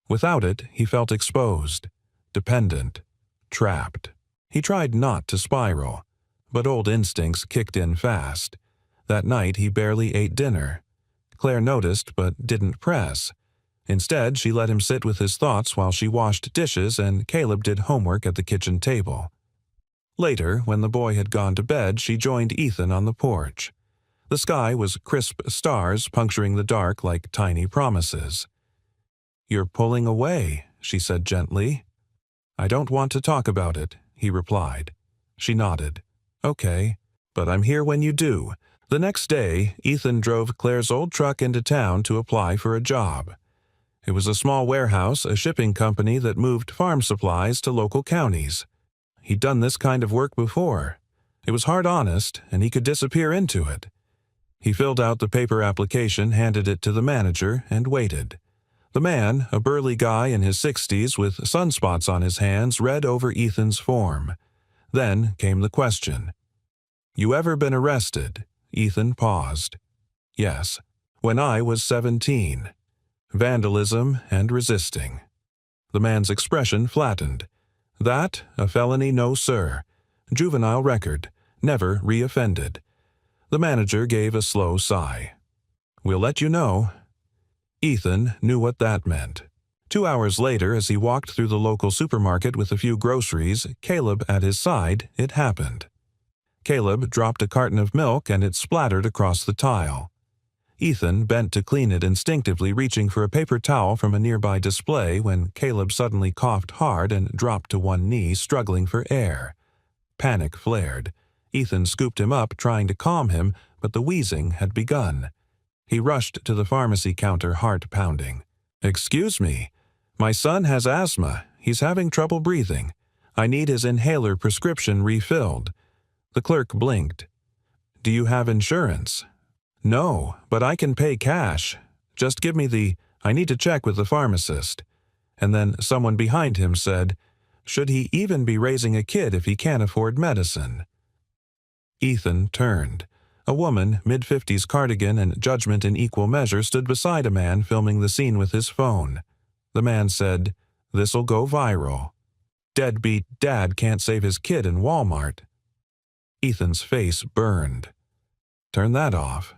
Without it, he felt exposed, dependent, trapped. He tried not to spiral, but old instincts kicked in fast. That night he barely ate dinner. Claire noticed but didn't press. Instead, she let him sit with his thoughts while she washed dishes and Caleb did homework at the kitchen table. Later, when the boy had gone to bed, she joined Ethan on the porch. The sky was crisp stars puncturing the dark like tiny promises. "You're pulling away," she said gently. "I don't want to talk about it," he replied. She nodded. "Okay, but I'm here when you do." The next day, Ethan drove Claire's old truck into town to apply for a job. It was a small warehouse, a shipping company that moved farm supplies to local counties. He'd done this kind of work before. It was hard honest, and he could disappear into it. He filled out the paper application, handed it to the manager, and waited. The man, a burly guy in his 60s with sunspots on his hands, read over Ethan's form. Then came the question. "You ever been arrested?" Ethan paused. "Yes. When I was 17. Vandalism and resisting." The man's expression flattened. "That, a felony, no sir. Juvenile record. Never reoffended." The manager gave a slow sigh. "We'll let you know." Ethan knew what that meant. 2 hours later, as he walked through the local supermarket with a few groceries, Caleb at his side, it happened. Caleb dropped a carton of milk and it splattered across the tile. Ethan bent to clean it, instinctively reaching for a paper towel from a nearby display when Caleb suddenly coughed hard and dropped to one knee, struggling for air. Panic flared. Ethan scooped him up, trying to calm him, but the wheezing had begun. He rushed to the pharmacy counter, heart pounding. "Excuse me. My son has asthma. He's having trouble breathing. I need his inhaler prescription refilled." The clerk blinked. "Do you have insurance?" "No, but I can pay cash. Just give me I need to check with the pharmacist." And then someone behind him said, "Should he even be raising a kid if he can't afford medicine?" Ethan turned. A woman, mid-50s cardigan and judgment in equal measure, stood beside a man filming the scene with his phone. The man said, "This'll go viral. Deadbeat dad can't save his kid in Walmart." Ethan's face burned. "Turn that off."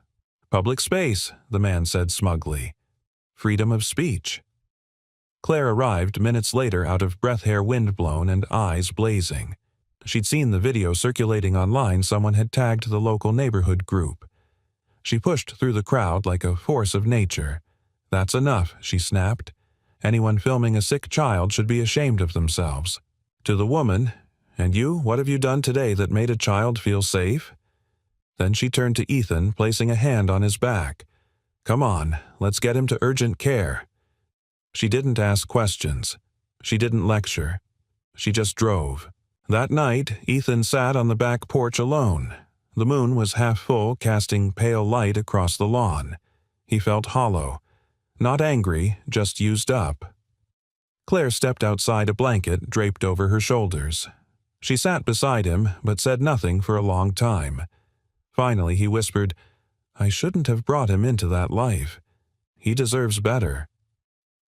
"Public space," the man said smugly. "Freedom of speech." Claire arrived minutes later, out of breath, hair wind-blown and eyes blazing. She'd seen the video circulating online. Someone had tagged the local neighborhood group. She pushed through the crowd like a force of nature. "That's enough," she snapped. "Anyone filming a sick child should be ashamed of themselves." To the woman, "And you, what have you done today that made a child feel safe?" Then she turned to Ethan, placing a hand on his back. "Come on, let's get him to urgent care." She didn't ask questions. She didn't lecture. She just drove. That night, Ethan sat on the back porch alone. The moon was half full, casting pale light across the lawn. He felt hollow. Not angry, just used up. Claire stepped outside, a blanket draped over her shoulders. She sat beside him, but said nothing for a long time. Finally, he whispered, "I shouldn't have brought him into that life. He deserves better."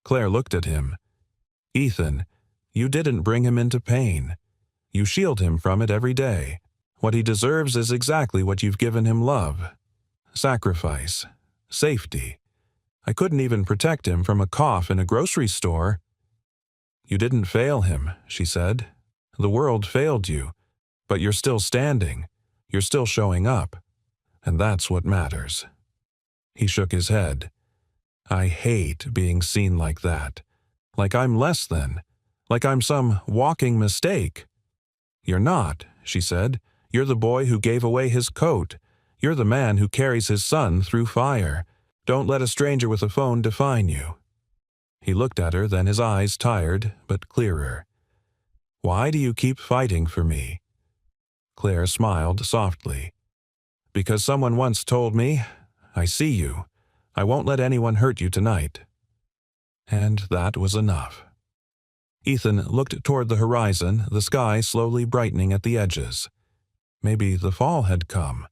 Claire looked at him. "Ethan, you didn't bring him into pain. You shield him from it every day. What he deserves is exactly what you've given him: love, sacrifice, safety. I couldn't even protect him from a cough in a grocery store." "You didn't fail him," she said. "The world failed you, but you're still standing. You're still showing up. And that's what matters." He shook his head. "I hate being seen like that. Like I'm less than. Like I'm some walking mistake." "You're not," she said. "You're the boy who gave away his coat. You're the man who carries his son through fire. Don't let a stranger with a phone define you." He looked at her, then his eyes tired but clearer. "Why do you keep fighting for me?" Claire smiled softly. "Because someone once told me, 'I see you. I won't let anyone hurt you tonight.'" And that was enough. Ethan looked toward the horizon, the sky slowly brightening at the edges. Maybe the fall had come.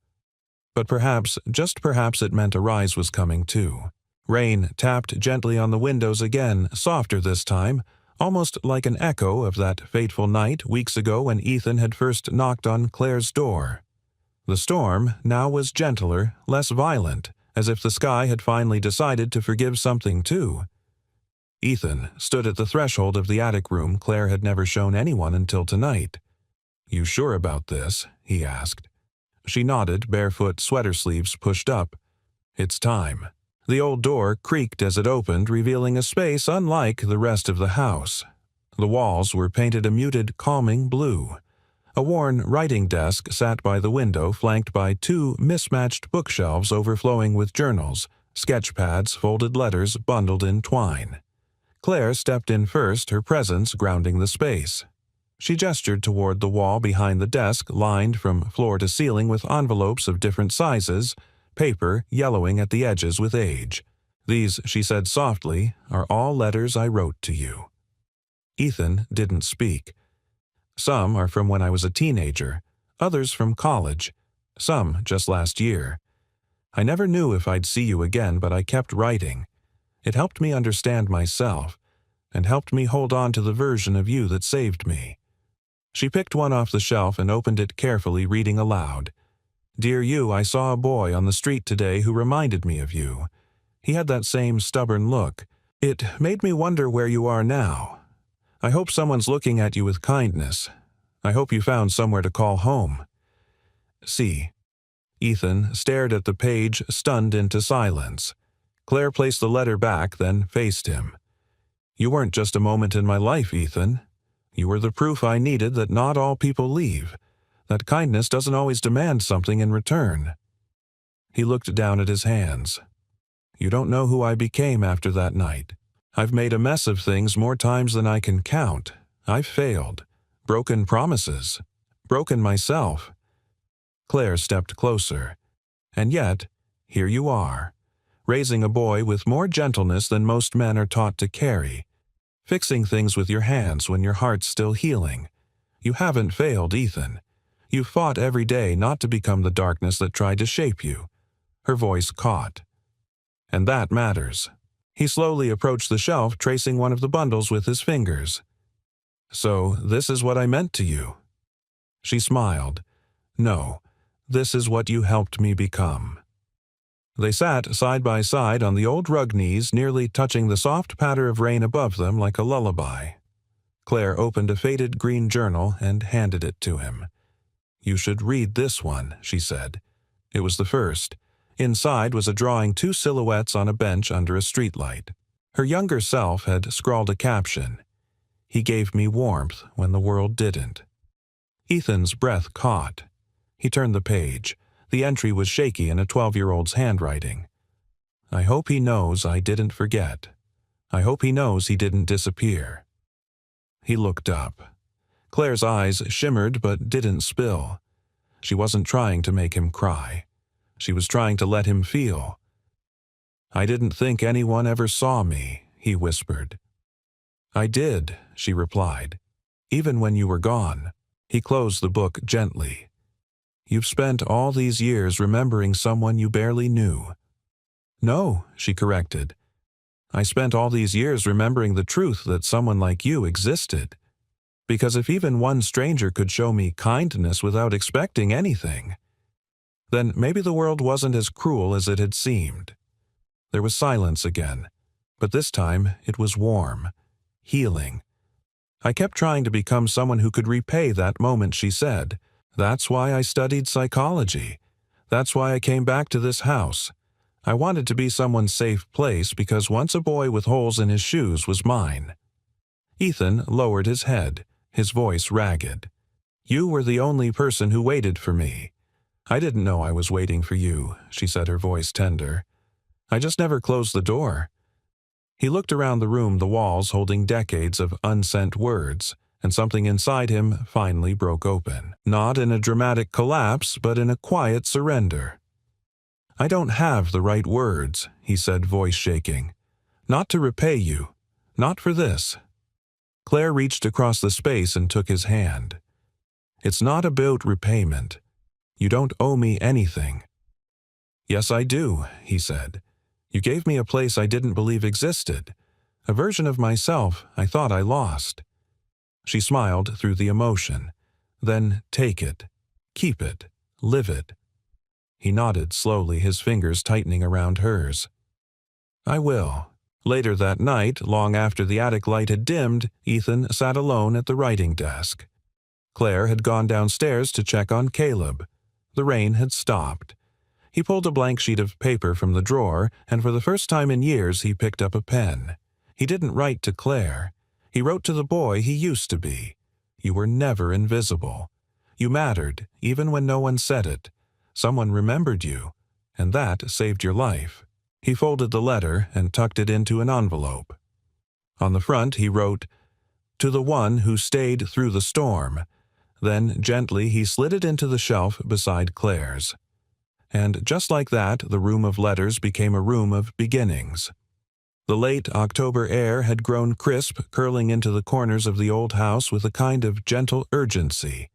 But perhaps, just perhaps, it meant a rise was coming too. Rain tapped gently on the windows again, softer this time, almost like an echo of that fateful night weeks ago when Ethan had first knocked on Claire's door. The storm now was gentler, less violent, as if the sky had finally decided to forgive something too. Ethan stood at the threshold of the attic room Claire had never shown anyone until tonight. "You sure about this?" he asked. She nodded, barefoot, sweater sleeves pushed up. "It's time." The old door creaked as it opened, revealing a space unlike the rest of the house. The walls were painted a muted, calming blue. A worn writing desk sat by the window, flanked by two mismatched bookshelves overflowing with journals, sketch pads, folded letters bundled in twine. Claire stepped in first, her presence grounding the space. She gestured toward the wall behind the desk, lined from floor to ceiling with envelopes of different sizes, paper yellowing at the edges with age. "These," she said softly, "are all letters I wrote to you." Ethan didn't speak. "Some are from when I was a teenager, others from college, some just last year. I never knew if I'd see you again, but I kept writing. It helped me understand myself, and helped me hold on to the version of you that saved me." She picked one off the shelf and opened it carefully, reading aloud. "Dear you, I saw a boy on the street today who reminded me of you. He had that same stubborn look. It made me wonder where you are now. I hope someone's looking at you with kindness. I hope you found somewhere to call home. See." Ethan stared at the page, stunned into silence. Claire placed the letter back, then faced him. "You weren't just a moment in my life, Ethan. You were the proof I needed that not all people leave, that kindness doesn't always demand something in return." He looked down at his hands. "You don't know who I became after that night. I've made a mess of things more times than I can count. I've failed, broken promises, broken myself." Claire stepped closer. "And yet, here you are, raising a boy with more gentleness than most men are taught to carry, fixing things with your hands when your heart's still healing. You haven't failed, Ethan. You've fought every day not to become the darkness that tried to shape you." Her voice caught. "And that matters." He slowly approached the shelf, tracing one of the bundles with his fingers. "So, this is what I meant to you." She smiled. "No, this is what you helped me become." They sat side by side on the old rug knees, nearly touching the soft patter of rain above them like a lullaby. Claire opened a faded green journal and handed it to him. "You should read this one," she said. It was the first. Inside was a drawing, two silhouettes on a bench under a streetlight. Her younger self had scrawled a caption. "He gave me warmth when the world didn't." Ethan's breath caught. He turned the page. The entry was shaky in a 12-year-old's handwriting. "I hope he knows I didn't forget. I hope he knows he didn't disappear." He looked up. Claire's eyes shimmered but didn't spill. She wasn't trying to make him cry. She was trying to let him feel. "I didn't think anyone ever saw me," he whispered. "I did," she replied. "Even when you were gone." He closed the book gently. "You've spent all these years remembering someone you barely knew." "No," she corrected. "I spent all these years remembering the truth that someone like you existed. Because if even one stranger could show me kindness without expecting anything, then maybe the world wasn't as cruel as it had seemed." There was silence again, but this time it was warm, healing. "I kept trying to become someone who could repay that moment," she said. "That's why I studied psychology. That's why I came back to this house. I wanted to be someone's safe place because once a boy with holes in his shoes was mine." Ethan lowered his head, his voice ragged. "You were the only person who waited for me. I didn't know I was waiting for you," she said, her voice tender. "I just never closed the door. He looked around the room, the walls holding decades of unsent words, and something inside him finally broke open. Not in a dramatic collapse, but in a quiet surrender. "I don't have the right words," he said, voice shaking. "Not to repay you. Not for this." Claire reached across the space and took his hand. "It's not about repayment. You don't owe me anything." "Yes, I do," he said. "You gave me a place I didn't believe existed, a version of myself I thought I lost." She smiled through the emotion. "Then take it. Keep it. Live it." He nodded slowly, his fingers tightening around hers. "I will." Later that night, long after the attic light had dimmed, Ethan sat alone at the writing desk. Claire had gone downstairs to check on Caleb. The rain had stopped. He pulled a blank sheet of paper from the drawer, and for the first time in years he picked up a pen. He didn't write to Claire. He wrote to the boy he used to be. You were never invisible. You mattered, even when no one said it. Someone remembered you, and that saved your life. He folded the letter and tucked it into an envelope. On the front he wrote, "To the one who stayed through the storm." Then, gently, he slid it into the shelf beside Claire's. And just like that, the room of letters became a room of beginnings. The late October air had grown crisp, curling into the corners of the old house with a kind of gentle urgency.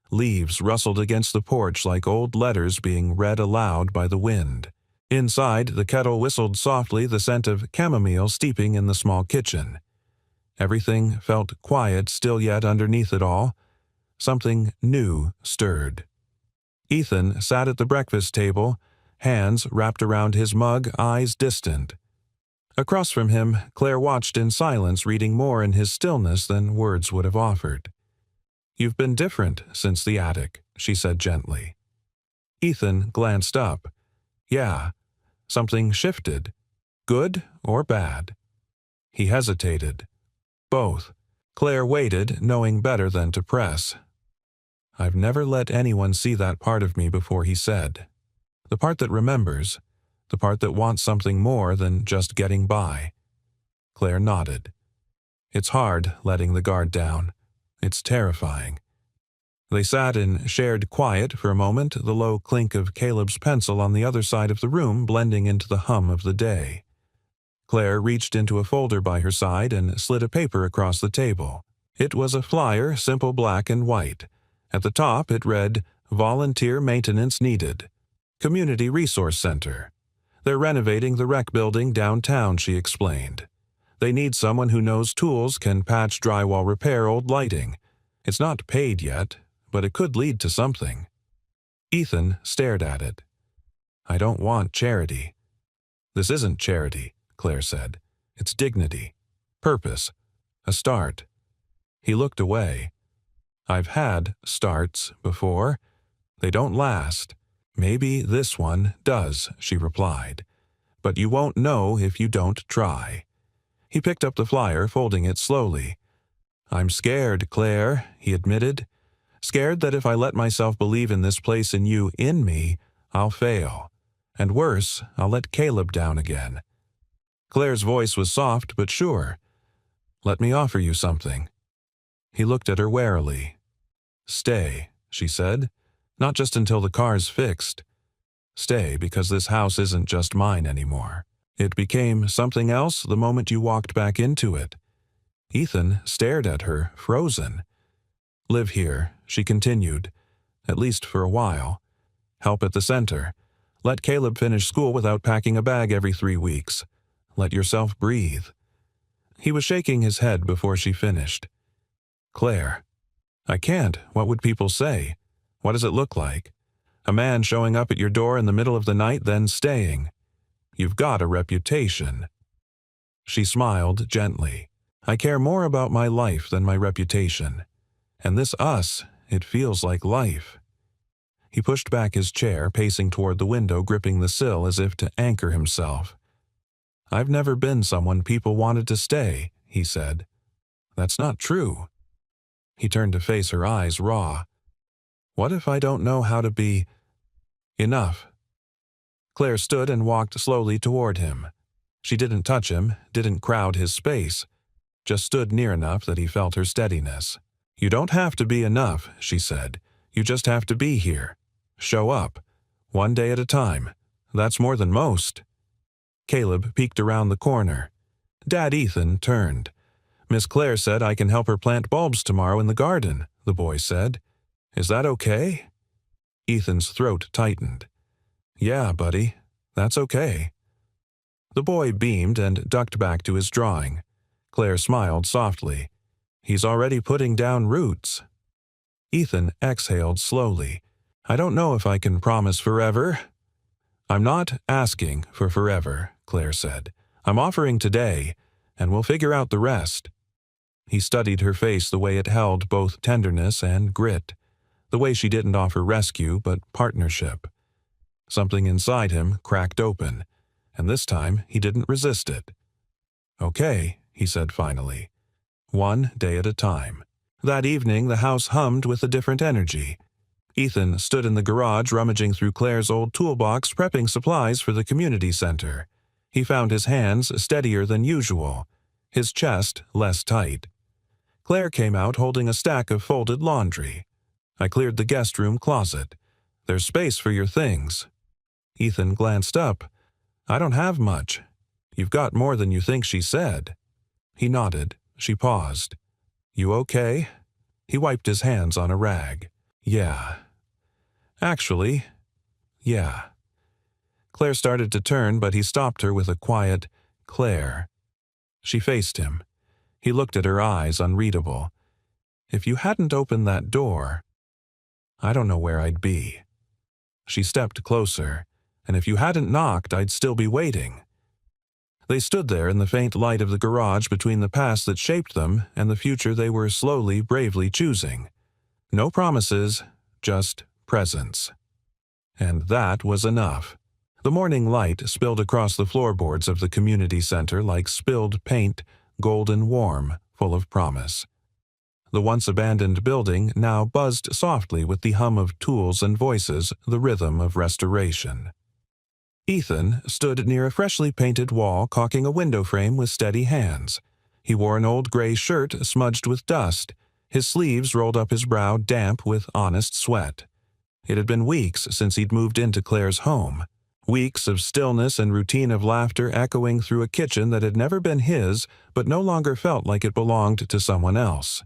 Leaves rustled against the porch like old letters being read aloud by the wind. Inside, the kettle whistled softly, the scent of chamomile steeping in the small kitchen. Everything felt quiet still, yet underneath it all, something new stirred. Ethan sat at the breakfast table, hands wrapped around his mug, eyes distant. Across from him, Claire watched in silence, reading more in his stillness than words would have offered. "You've been different since the attic," she said gently. Ethan glanced up. "Yeah, something shifted. Good or bad?" He hesitated. "Both." Claire waited, knowing better than to press. "I've never let anyone see that part of me before," he said. "The part that remembers, the part that wants something more than just getting by." Claire nodded. "It's hard letting the guard down. It's terrifying." They sat in shared quiet for a moment, the low clink of Caleb's pencil on the other side of the room blending into the hum of the day. Claire reached into a folder by her side and slid a paper across the table. It was a flyer, simple black and white. At the top it read, "Volunteer maintenance needed. Community Resource Center. They're renovating the rec building downtown," she explained. "They need someone who knows tools, can patch, drywall, repair old lighting. It's not paid yet, but it could lead to something." Ethan stared at it. "I don't want charity." "This isn't charity," Claire said. "It's dignity. Purpose. A start." He looked away. "I've had starts before. They don't last. Maybe this one does," she replied. "But you won't know if you don't try." He picked up the flyer, folding it slowly. "I'm scared, Claire," he admitted. "Scared that if I let myself believe in this place in you, in me, I'll fail. And worse, I'll let Caleb down again." Claire's voice was soft but sure. "Let me offer you something." He looked at her warily. "Stay," she said. "Not just until the car's fixed. Stay because this house isn't just mine anymore. It became something else the moment you walked back into it." Ethan stared at her, frozen. "Live here," she continued, "at least for a while. Help at the center. Let Caleb finish school without packing a bag every 3 weeks. Let yourself breathe." He was shaking his head before she finished. "Claire, I can't. What would people say? What does it look like? A man showing up at your door in the middle of the night, then staying. You've got a reputation." She smiled gently. "I care more about my life than my reputation. And this us, it feels like life." He pushed back his chair, pacing toward the window, gripping the sill as if to anchor himself. "I've never been someone people wanted to stay," he said. "That's not true." He turned to face her, eyes raw. "What if I don't know how to be enough?" Claire stood and walked slowly toward him. She didn't touch him, didn't crowd his space, just stood near enough that he felt her steadiness. "You don't have to be enough," she said. "You just have to be here. Show up. One day at a time. That's more than most." Caleb peeked around the corner. Dad Ethan turned. "Miss Claire said I can help her plant bulbs tomorrow in the garden," the boy said. "Is that okay?" Ethan's throat tightened. "Yeah, buddy, that's okay." The boy beamed and ducked back to his drawing. Claire smiled softly. "He's already putting down roots." Ethan exhaled slowly. "I don't know if I can promise forever." "I'm not asking for forever," Claire said. "I'm offering today, and we'll figure out the rest." He studied her face the way it held both tenderness and grit, the way she didn't offer rescue but partnership. Something inside him cracked open, and this time he didn't resist it. "Okay," he said finally. "One day at a time." That evening the house hummed with a different energy. Ethan stood in the garage rummaging through Claire's old toolbox prepping supplies for the community center. He found his hands steadier than usual, his chest less tight. Claire came out holding a stack of folded laundry. "I cleared the guest room closet. There's space for your things." Ethan glanced up. "I don't have much." "You've got more than you think," she said. He nodded. She paused. "You okay?" He wiped his hands on a rag. "Yeah. Actually, yeah." Claire started to turn, but he stopped her with a quiet, "Claire." She faced him. He looked at her eyes, unreadable. "If you hadn't opened that door, I don't know where I'd be." She stepped closer. "And if you hadn't knocked, I'd still be waiting." They stood there in the faint light of the garage between the past that shaped them and the future they were slowly, bravely choosing. No promises, just presence. And that was enough. The morning light spilled across the floorboards of the community center like spilled paint, golden warm, full of promise. The once abandoned building now buzzed softly with the hum of tools and voices, the rhythm of restoration. Ethan stood near a freshly painted wall caulking a window frame with steady hands. He wore an old gray shirt smudged with dust, his sleeves rolled up his brow damp with honest sweat. It had been weeks since he'd moved into Claire's home. Weeks of stillness and routine of laughter echoing through a kitchen that had never been his but no longer felt like it belonged to someone else.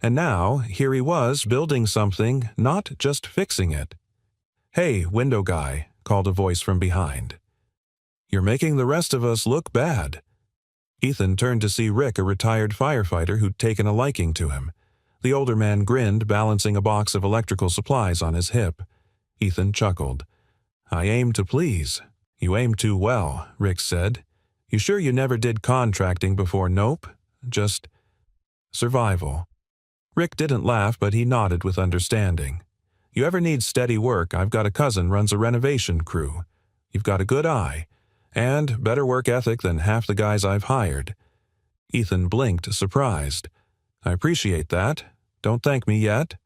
And now, here he was building something, not just fixing it. "Hey, window guy," called a voice from behind. "You're making the rest of us look bad." Ethan turned to see Rick, a retired firefighter who'd taken a liking to him. The older man grinned, balancing a box of electrical supplies on his hip. Ethan chuckled. "I aim to please." "You aim too well," Rick said. "You sure you never did contracting before?" "Nope. Just survival." Rick didn't laugh, but he nodded with understanding. "You ever need steady work, I've got a cousin runs a renovation crew. You've got a good eye, and better work ethic than half the guys I've hired." Ethan blinked, surprised. "I appreciate that. Don't thank me yet.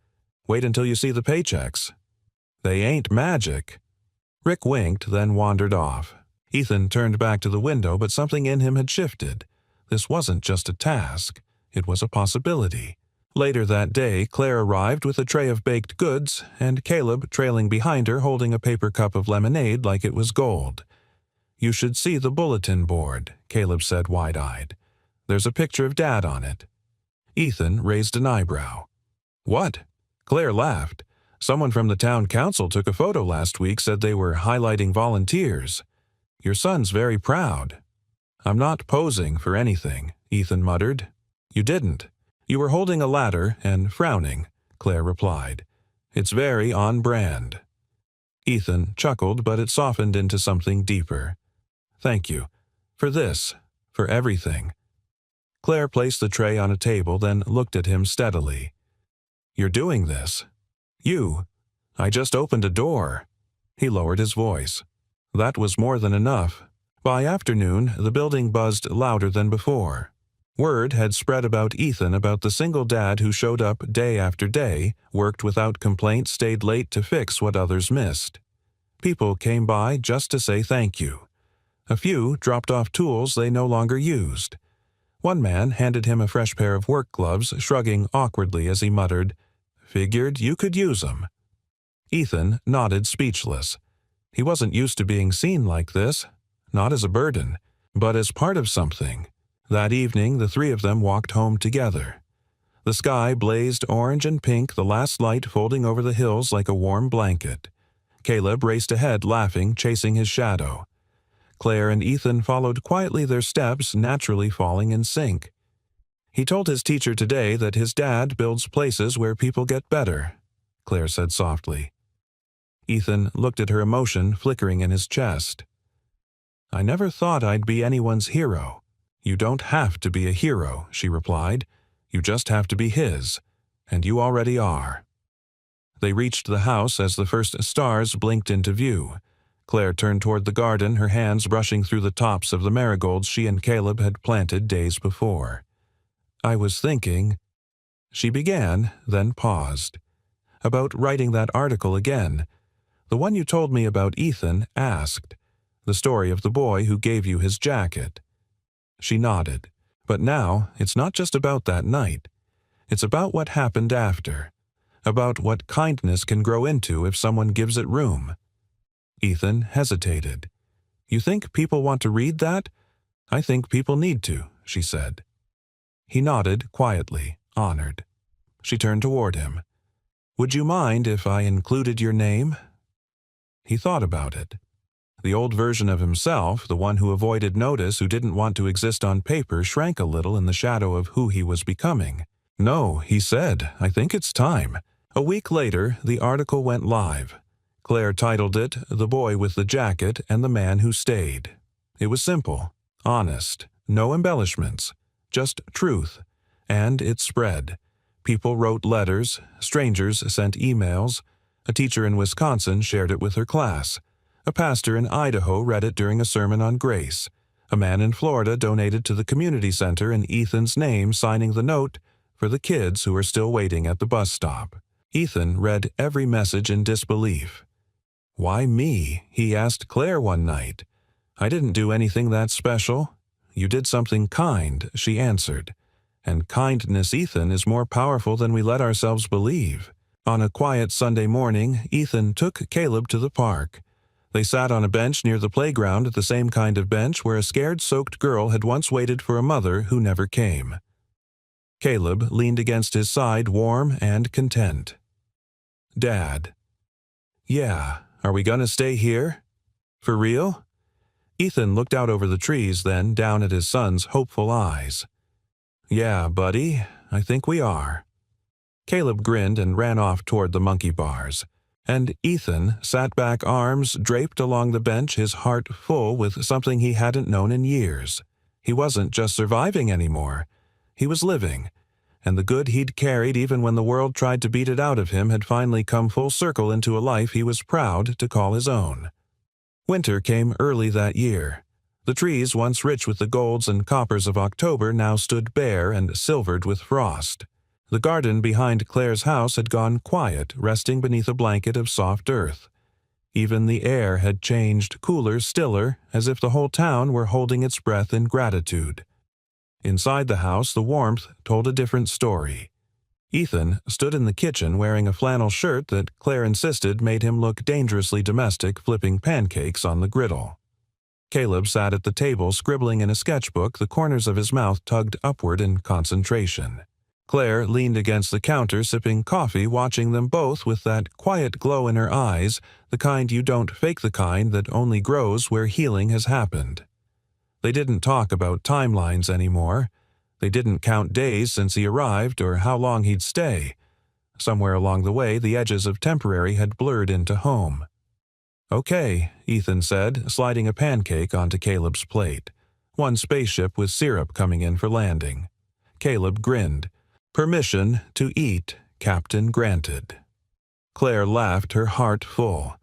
Wait until you see the paychecks." "They ain't magic." Rick winked, then wandered off. Ethan turned back to the window, but something in him had shifted. This wasn't just a task. It was a possibility. Later that day, Claire arrived with a tray of baked goods, and Caleb trailing behind her holding a paper cup of lemonade like it was gold. "You should see the bulletin board," Caleb said wide-eyed. "There's a picture of Dad on it." Ethan raised an eyebrow. "What?" Claire laughed. "Someone from the town council took a photo last week, said they were highlighting volunteers. Your son's very proud." "I'm not posing for anything," Ethan muttered. "You didn't. You were holding a ladder and frowning," Claire replied. "It's very on brand." Ethan chuckled, but it softened into something deeper. "Thank you. For this. For everything." Claire placed the tray on a table, then looked at him steadily. "You're doing this. You. I just opened a door." He lowered his voice. That was more than enough. By afternoon, the building buzzed louder than before. Word had spread about Ethan, about the single dad who showed up day after day, worked without complaint, stayed late to fix what others missed. People came by just to say thank you. A few dropped off tools they no longer used. One man handed him a fresh pair of work gloves, shrugging awkwardly as he muttered, "Figured you could use 'em." Ethan nodded speechless. He wasn't used to being seen like this, not as a burden, but as part of something. That evening, the three of them walked home together. The sky blazed orange and pink, the last light folding over the hills like a warm blanket. Caleb raced ahead, laughing, chasing his shadow. Claire and Ethan followed quietly, their steps naturally falling in sync. "He told his teacher today that his dad builds places where people get better," Claire said softly. Ethan looked at her, emotion flickering in his chest. "I never thought I'd be anyone's hero." "You don't have to be a hero," she replied. "You just have to be his, and you already are." They reached the house as the first stars blinked into view. Claire turned toward the garden, her hands brushing through the tops of the marigolds she and Caleb had planted days before. "I was thinking," she began, then paused, "about writing that article again. The one you told me about Ethan asked. The story of the boy who gave you his jacket." She nodded. "But now, it's not just about that night. It's about what happened after. About what kindness can grow into if someone gives it room." Ethan hesitated. "You think people want to read that?" "I think people need to," she said. He nodded quietly, honored. She turned toward him. "Would you mind if I included your name?" He thought about it. The old version of himself, the one who avoided notice, who didn't want to exist on paper, shrank a little in the shadow of who he was becoming. "No," he said, "I think it's time." A week later, the article went live. Claire titled it, "The Boy with the Jacket and the Man Who Stayed." It was simple, honest, no embellishments, just truth. And it spread. People wrote letters, strangers sent emails. A teacher in Wisconsin shared it with her class. A pastor in Idaho read it during a sermon on grace. A man in Florida donated to the community center in Ethan's name, signing the note for the kids who were still waiting at the bus stop. Ethan read every message in disbelief. "Why me?" he asked Claire one night. "I didn't do anything that special." "You did something kind," she answered. "And kindness, Ethan, is more powerful than we let ourselves believe." On a quiet Sunday morning, Ethan took Caleb to the park. They sat on a bench near the playground, the same kind of bench where a scared, soaked girl had once waited for a mother who never came. Caleb leaned against his side, warm and content. "Dad." "Yeah, are we gonna stay here? For real?" Ethan looked out over the trees, then down at his son's hopeful eyes. "Yeah, buddy, I think we are." Caleb grinned and ran off toward the monkey bars. And Ethan sat back, arms draped along the bench, his heart full with something he hadn't known in years. He wasn't just surviving anymore. He was living. And the good he'd carried even when the world tried to beat it out of him had finally come full circle into a life he was proud to call his own. Winter came early that year. The trees, once rich with the golds and coppers of October, now stood bare and silvered with frost. The garden behind Claire's house had gone quiet, resting beneath a blanket of soft earth. Even the air had changed, cooler, stiller, as if the whole town were holding its breath in gratitude. Inside the house, the warmth told a different story. Ethan stood in the kitchen wearing a flannel shirt that Claire insisted made him look dangerously domestic, flipping pancakes on the griddle. Caleb sat at the table, scribbling in a sketchbook, the corners of his mouth tugged upward in concentration. Claire leaned against the counter, sipping coffee, watching them both with that quiet glow in her eyes, the kind you don't fake, the kind that only grows where healing has happened. They didn't talk about timelines anymore. They didn't count days since he arrived or how long he'd stay. Somewhere along the way, the edges of temporary had blurred into home. "Okay," Ethan said, sliding a pancake onto Caleb's plate. One spaceship with syrup coming in for landing. Caleb grinned. "Permission to eat, Captain granted." Claire laughed, her heart full.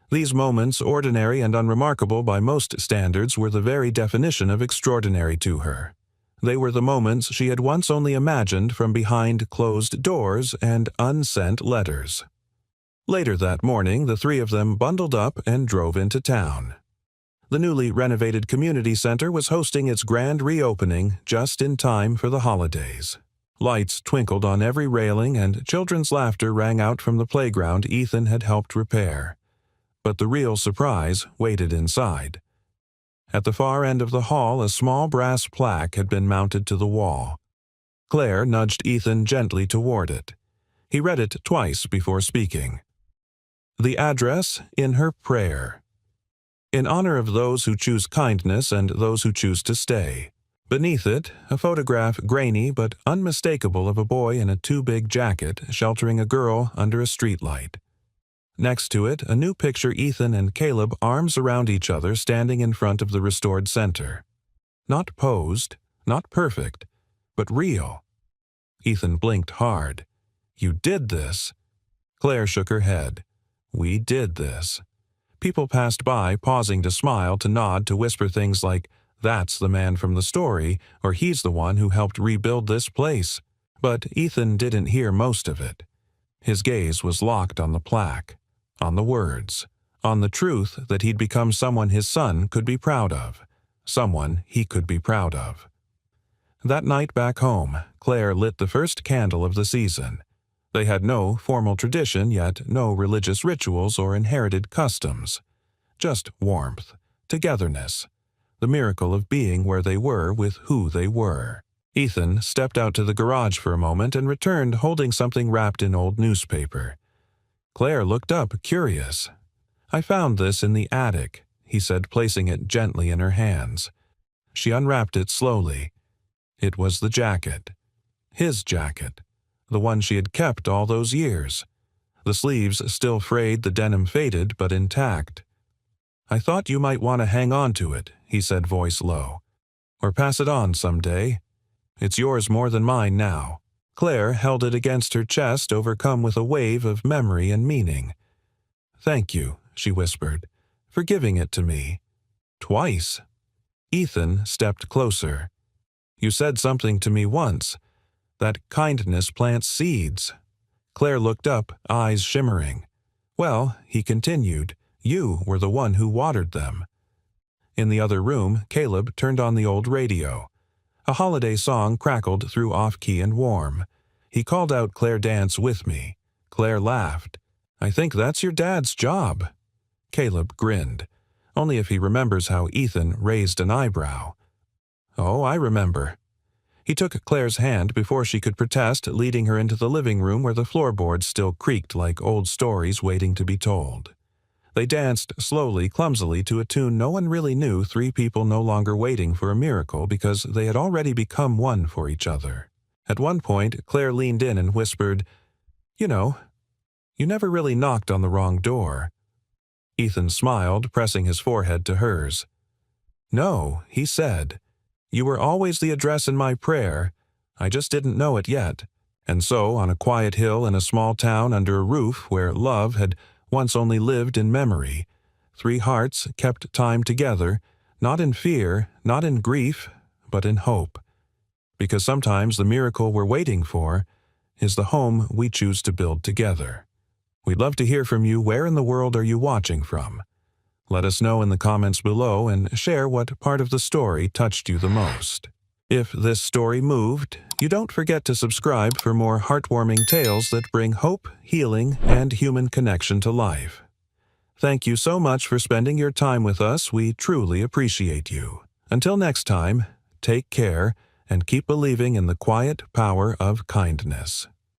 These moments, ordinary and unremarkable by most standards, were the very definition of extraordinary to her. They were the moments she had once only imagined from behind closed doors and unsent letters. Later that morning, the three of them bundled up and drove into town. The newly renovated community center was hosting its grand reopening just in time for the holidays. Lights twinkled on every railing and children's laughter rang out from the playground Ethan had helped repair. But the real surprise waited inside. At the far end of the hall, a small brass plaque had been mounted to the wall. Claire nudged Ethan gently toward it. He read it twice before speaking. The address in her prayer. In honor of those who choose kindness and those who choose to stay. Beneath it, a photograph grainy but unmistakable of a boy in a too-big jacket sheltering a girl under a streetlight. Next to it, a new picture Ethan and Caleb arms around each other standing in front of the restored center. Not posed, not perfect, but real. Ethan blinked hard. You did this. Claire shook her head. We did this. People passed by, pausing to smile, to nod, to whisper things like, that's the man from the story, or he's the one who helped rebuild this place. But Ethan didn't hear most of it. His gaze was locked on the plaque, on the words, on the truth that he'd become someone his son could be proud of, someone he could be proud of. That night back home, Claire lit the first candle of the season. They had no formal tradition, yet no religious rituals or inherited customs. Just warmth, togetherness, the miracle of being where they were with who they were. Ethan stepped out to the garage for a moment and returned holding something wrapped in old newspaper. Claire looked up, curious. I found this in the attic, he said, placing it gently in her hands. She unwrapped it slowly. It was the jacket. His jacket. The one she had kept all those years. The sleeves still frayed, the denim faded, but intact. I thought you might want to hang on to it, he said, voice low. Or pass it on someday. It's yours more than mine now. Claire held it against her chest, overcome with a wave of memory and meaning. Thank you, she whispered, for giving it to me. Twice. Ethan stepped closer. You said something to me once. That kindness plants seeds. Claire looked up, eyes shimmering. Well, he continued, you were the one who watered them. In the other room, Caleb turned on the old radio. A holiday song crackled through off-key and warm. He called out Claire Dance with me. Claire laughed. I think that's your dad's job. Caleb grinned. Only if he remembers how Ethan raised an eyebrow. Oh, I remember. He took Claire's hand before she could protest, leading her into the living room where the floorboards still creaked like old stories waiting to be told. They danced slowly, clumsily, to a tune no one really knew, three people no longer waiting for a miracle because they had already become one for each other. At one point, Claire leaned in and whispered, You know, you never really knocked on the wrong door. Ethan smiled, pressing his forehead to hers. No, he said. You were always the address in my prayer. I just didn't know it yet. And so, on a quiet hill in a small town under a roof where love had once only lived in memory, three hearts kept time together, not in fear, not in grief, but in hope. Because sometimes the miracle we're waiting for is the home we choose to build together. We'd love to hear from you. Where in the world are you watching from? Let us know in the comments below and share what part of the story touched you the most. If this story moved, you don't forget to subscribe for more heartwarming tales that bring hope, healing, and human connection to life. Thank you so much for spending your time with us. We truly appreciate you. Until next time, take care and keep believing in the quiet power of kindness.